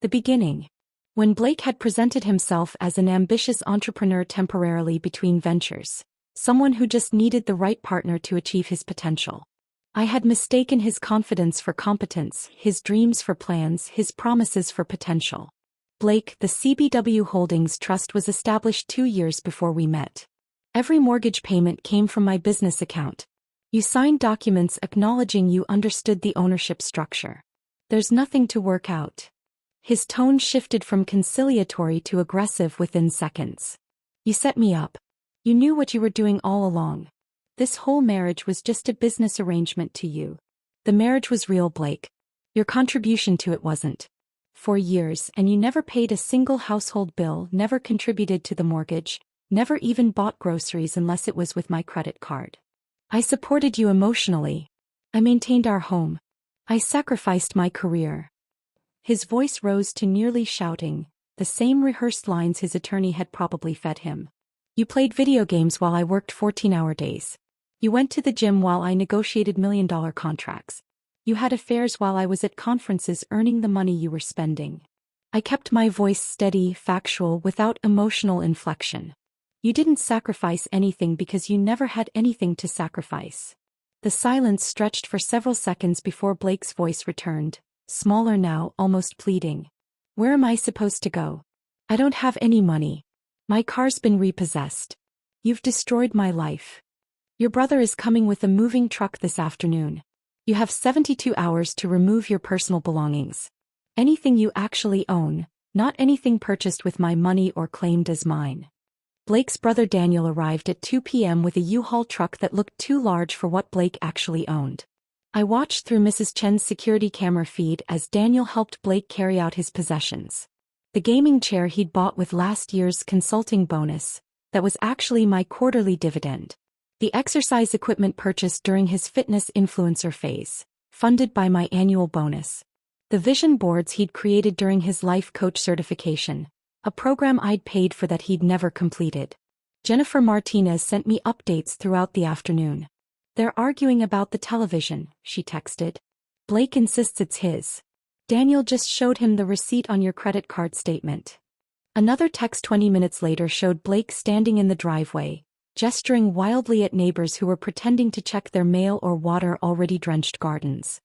The beginning. When Blake had presented himself as an ambitious entrepreneur temporarily between ventures. Someone who just needed the right partner to achieve his potential. I had mistaken his confidence for competence, his dreams for plans, his promises for potential. Blake, the CBW Holdings Trust was established 2 years before we met. Every mortgage payment came from my business account. You signed documents acknowledging you understood the ownership structure. There's nothing to work out. His tone shifted from conciliatory to aggressive within seconds. You set me up. You knew what you were doing all along. This whole marriage was just a business arrangement to you. The marriage was real, Blake. Your contribution to it wasn't. For years, and you never paid a single household bill, never contributed to the mortgage, never even bought groceries unless it was with my credit card. I supported you emotionally. I maintained our home. I sacrificed my career. His voice rose to nearly shouting, the same rehearsed lines his attorney had probably fed him. You played video games while I worked 14-hour days. You went to the gym while I negotiated million-dollar contracts. You had affairs while I was at conferences earning the money you were spending. I kept my voice steady, factual, without emotional inflection. You didn't sacrifice anything because you never had anything to sacrifice. The silence stretched for several seconds before Blake's voice returned, smaller now, almost pleading. Where am I supposed to go? I don't have any money. My car's been repossessed. You've destroyed my life. Your brother is coming with a moving truck this afternoon. You have 72 hours to remove your personal belongings. Anything you actually own, not anything purchased with my money or claimed as mine. Blake's brother Daniel arrived at 2 p.m. with a U-Haul truck that looked too large for what Blake actually owned. I watched through Mrs. Chen's security camera feed as Daniel helped Blake carry out his possessions. The gaming chair he'd bought with last year's consulting bonus, that was actually my quarterly dividend. The exercise equipment purchased during his fitness influencer phase, funded by my annual bonus. The vision boards he'd created during his life coach certification, a program I'd paid for that he'd never completed. Jennifer Martinez sent me updates throughout the afternoon. They're arguing about the television, she texted. Blake insists it's his. Daniel just showed him the receipt on your credit card statement. Another text 20 minutes later showed Blake standing in the driveway, gesturing wildly at neighbors who were pretending to check their mail or water already drenched gardens.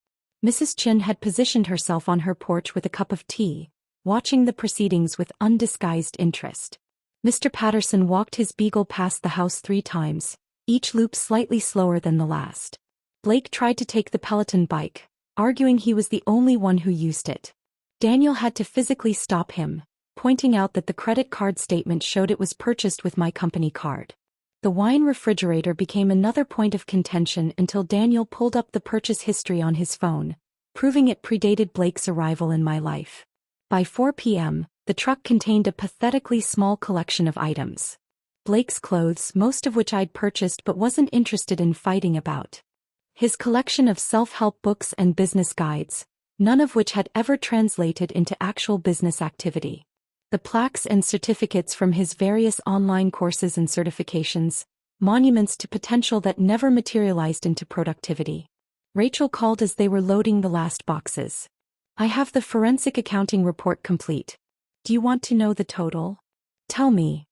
Mrs. Chen had positioned herself on her porch with a cup of tea, watching the proceedings with undisguised interest. Mr. Patterson walked his beagle past the house 3 times, each loop slightly slower than the last. Blake tried to take the Peloton bike, arguing he was the only one who used it. Daniel had to physically stop him, pointing out that the credit card statement showed it was purchased with my company card. The wine refrigerator became another point of contention until Daniel pulled up the purchase history on his phone, proving it predated Blake's arrival in my life. By 4 p.m., the truck contained a pathetically small collection of items. Blake's clothes, most of which I'd purchased but wasn't interested in fighting about. His collection of self-help books and business guides, none of which had ever translated into actual business activity. The plaques and certificates from his various online courses and certifications, monuments to potential that never materialized into productivity. Rachel called as they were loading the last boxes. I have the forensic accounting report complete. Do you want to know the total? Tell me.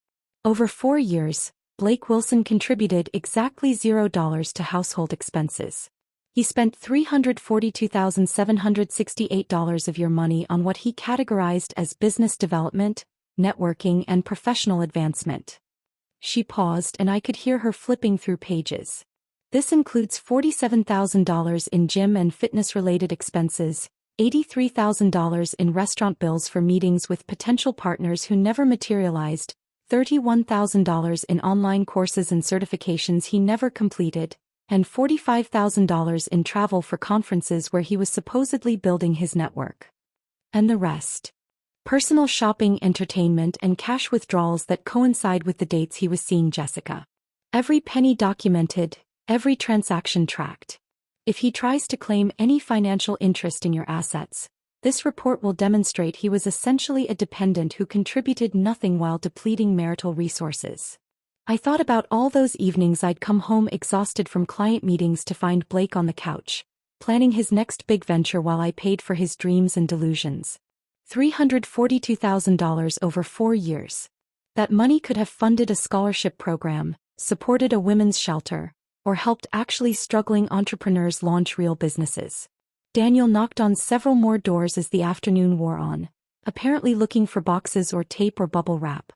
Over 4 years, Blake Wilson contributed exactly $0 to household expenses. He spent $342,768 of your money on what he categorized as business development, networking, and professional advancement. She paused and I could hear her flipping through pages. This includes $47,000 in gym and fitness-related expenses, $83,000 in restaurant bills for meetings with potential partners who never materialized, $31,000 in online courses and certifications he never completed, and $45,000 in travel for conferences where he was supposedly building his network. And the rest. Personal shopping, entertainment, and cash withdrawals that coincide with the dates he was seeing Jessica. Every penny documented, every transaction tracked. If he tries to claim any financial interest in your assets, this report will demonstrate he was essentially a dependent who contributed nothing while depleting marital resources. I thought about all those evenings I'd come home exhausted from client meetings to find Blake on the couch, planning his next big venture while I paid for his dreams and delusions. $342,000 over 4 years. That money could have funded a scholarship program, supported a women's shelter, or helped actually struggling entrepreneurs launch real businesses. Daniel knocked on several more doors as the afternoon wore on, apparently looking for boxes or tape or bubble wrap.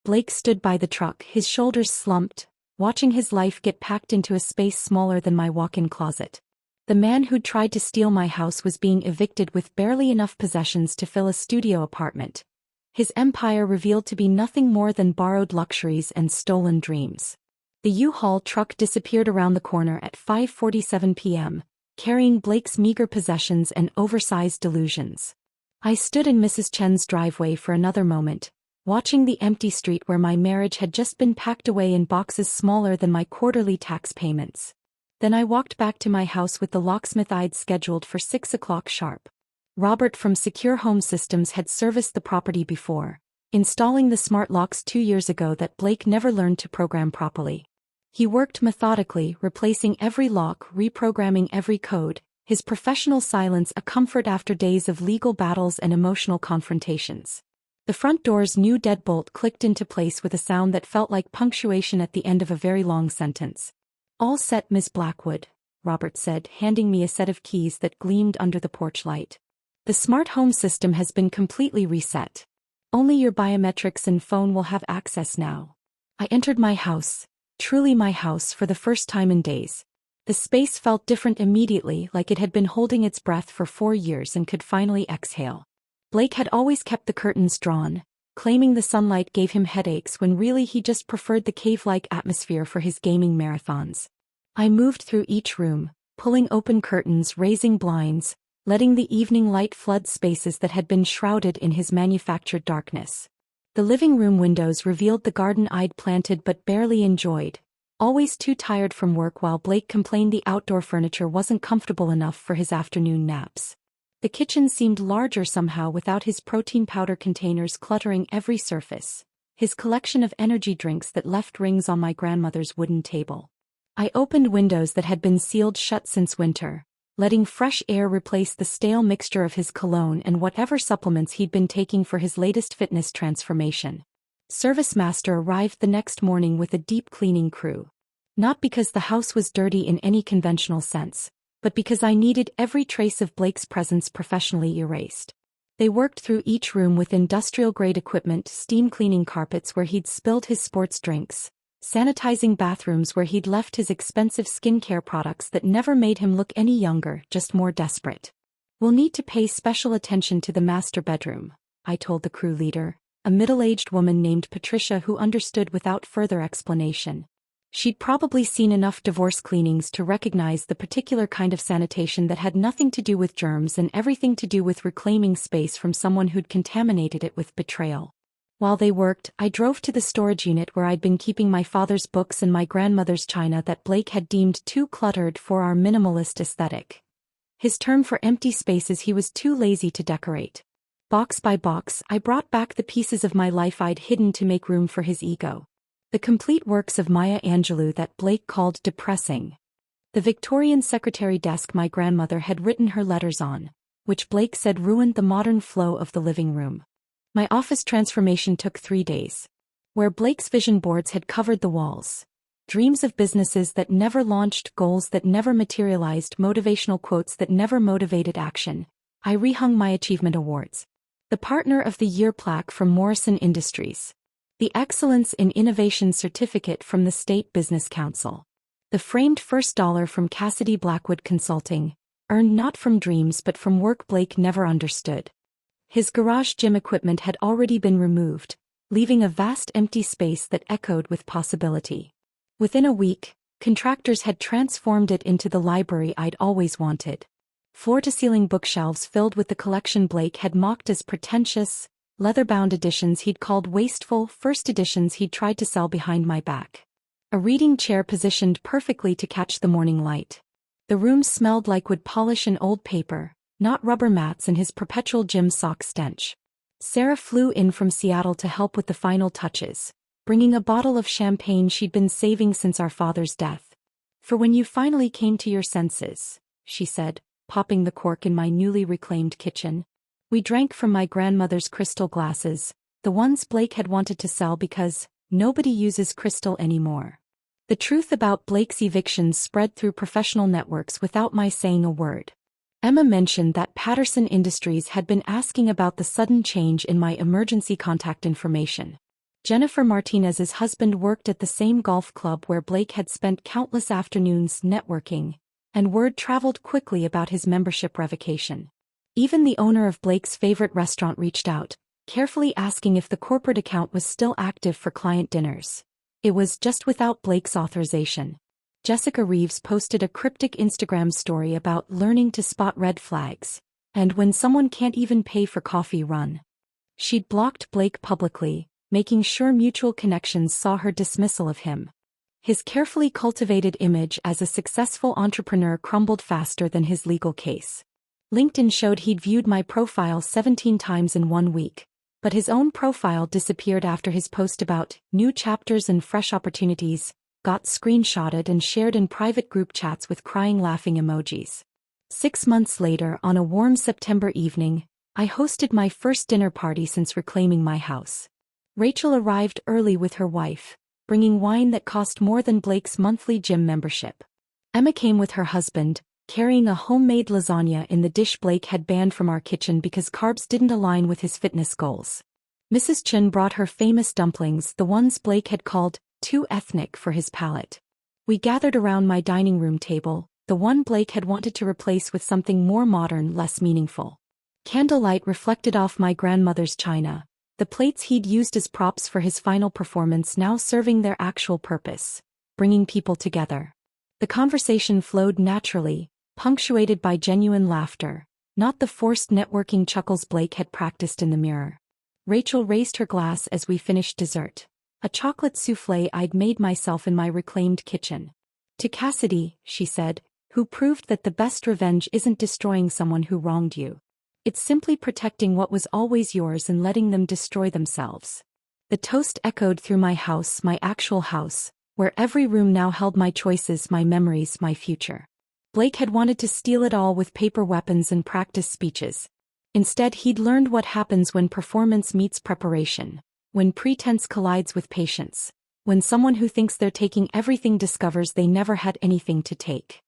Blake stood by the truck, his shoulders slumped, watching his life get packed into a space smaller than my walk-in closet. The man who'd tried to steal my house was being evicted with barely enough possessions to fill a studio apartment. His empire revealed to be nothing more than borrowed luxuries and stolen dreams. The U-Haul truck disappeared around the corner at 5:47 p.m., carrying Blake's meager possessions and oversized delusions. I stood in Mrs. Chen's driveway for another moment, watching the empty street where my marriage had just been packed away in boxes smaller than my quarterly tax payments. Then I walked back to my house with the locksmith I'd scheduled for 6 o'clock sharp. Robert from Secure Home Systems had serviced the property before, installing the smart locks 2 years ago that Blake never learned to program properly. He worked methodically, replacing every lock, reprogramming every code, his professional silence a comfort after days of legal battles and emotional confrontations. The front door's new deadbolt clicked into place with a sound that felt like punctuation at the end of a very long sentence. "All set, Miss Blackwood," Robert said, handing me a set of keys that gleamed under the porch light. "The smart home system has been completely reset. Only your biometrics and phone will have access now." I entered my house, truly my house, for the first time in days. The space felt different immediately, like it had been holding its breath for 4 years and could finally exhale. Blake had always kept the curtains drawn, claiming the sunlight gave him headaches when really he just preferred the cave-like atmosphere for his gaming marathons. I moved through each room, pulling open curtains, raising blinds, letting the evening light flood spaces that had been shrouded in his manufactured darkness. The living room windows revealed the garden I'd planted but barely enjoyed, always too tired from work, while Blake complained the outdoor furniture wasn't comfortable enough for his afternoon naps. The kitchen seemed larger somehow without his protein powder containers cluttering every surface, his collection of energy drinks that left rings on my grandmother's wooden table. I opened windows that had been sealed shut since winter, letting fresh air replace the stale mixture of his cologne and whatever supplements he'd been taking for his latest fitness transformation. ServiceMaster arrived the next morning with a deep cleaning crew. Not because the house was dirty in any conventional sense, but because I needed every trace of Blake's presence professionally erased. They worked through each room with industrial-grade equipment, steam cleaning carpets where he'd spilled his sports drinks, sanitizing bathrooms where he'd left his expensive skincare products that never made him look any younger, just more desperate. "We'll need to pay special attention to the master bedroom," I told the crew leader, a middle-aged woman named Patricia who understood without further explanation. She'd probably seen enough divorce cleanings to recognize the particular kind of sanitation that had nothing to do with germs and everything to do with reclaiming space from someone who'd contaminated it with betrayal. While they worked, I drove to the storage unit where I'd been keeping my father's books and my grandmother's china that Blake had deemed too cluttered for our minimalist aesthetic. His term for empty spaces he was too lazy to decorate. Box by box, I brought back the pieces of my life I'd hidden to make room for his ego. The complete works of Maya Angelou that Blake called depressing. The Victorian secretary desk my grandmother had written her letters on, which Blake said ruined the modern flow of the living room. My office transformation took 3 days. Where Blake's vision boards had covered the walls. Dreams of businesses that never launched, goals that never materialized, motivational quotes that never motivated action. I rehung my achievement awards. The Partner of the Year plaque from Morrison Industries. The Excellence in Innovation certificate from the State Business Council. The framed first dollar from Cassidy Blackwood Consulting, earned not from dreams but from work Blake never understood. His garage gym equipment had already been removed, leaving a vast empty space that echoed with possibility. Within a week, contractors had transformed it into the library I'd always wanted. Floor-to-ceiling bookshelves filled with the collection Blake had mocked as pretentious, leather-bound editions he'd called wasteful, first editions he'd tried to sell behind my back. A reading chair positioned perfectly to catch the morning light. The room smelled like wood polish and old paper, not rubber mats and his perpetual gym sock stench. Sarah flew in from Seattle to help with the final touches, bringing a bottle of champagne she'd been saving since our father's death. "For when you finally came to your senses," she said, popping the cork in my newly reclaimed kitchen. We drank from my grandmother's crystal glasses, the ones Blake had wanted to sell because nobody uses crystal anymore. The truth about Blake's evictions spread through professional networks without my saying a word. Emma mentioned that Patterson Industries had been asking about the sudden change in my emergency contact information. Jennifer Martinez's husband worked at the same golf club where Blake had spent countless afternoons networking, and word traveled quickly about his membership revocation. Even the owner of Blake's favorite restaurant reached out, carefully asking if the corporate account was still active for client dinners. It was just without Blake's authorization. Jessica Reeves posted a cryptic Instagram story about learning to spot red flags, and when someone can't even pay for coffee run. She'd blocked Blake publicly, making sure mutual connections saw her dismissal of him. His carefully cultivated image as a successful entrepreneur crumbled faster than his legal case. LinkedIn showed he'd viewed my profile 17 times in 1 week, but his own profile disappeared after his post about new chapters and fresh opportunities got screenshotted and shared in private group chats with crying laughing emojis. 6 months later, on a warm September evening, I hosted my first dinner party since reclaiming my house. Rachel arrived early with her wife, bringing wine that cost more than Blake's monthly gym membership. Emma came with her husband, carrying a homemade lasagna in the dish Blake had banned from our kitchen because carbs didn't align with his fitness goals. Mrs. Chen brought her famous dumplings, the ones Blake had called too ethnic for his palate. We gathered around my dining room table, the one Blake had wanted to replace with something more modern, less meaningful. Candlelight reflected off my grandmother's china, the plates he'd used as props for his final performance now serving their actual purpose, bringing people together. The conversation flowed naturally, punctuated by genuine laughter, not the forced networking chuckles Blake had practiced in the mirror. Rachel raised her glass as we finished dessert, a chocolate souffle I'd made myself in my reclaimed kitchen. "To Cassidy," she said, "who proved that the best revenge isn't destroying someone who wronged you. It's simply protecting what was always yours and letting them destroy themselves." The toast echoed through my house, my actual house, where every room now held my choices, my memories, my future. Blake had wanted to steal it all with paper weapons and practice speeches. Instead, he'd learned what happens when performance meets preparation, when pretense collides with patience, when someone who thinks they're taking everything discovers they never had anything to take.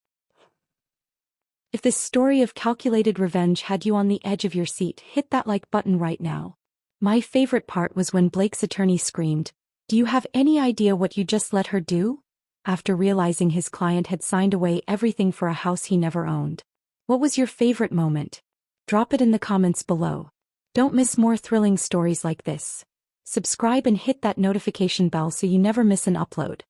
If this story of calculated revenge had you on the edge of your seat, hit that like button right now. My favorite part was when Blake's attorney screamed, "Do you have any idea what you just let her do?" after realizing his client had signed away everything for a house he never owned. What was your favorite moment? Drop it in the comments below. Don't miss more thrilling stories like this. Subscribe and hit that notification bell so you never miss an upload.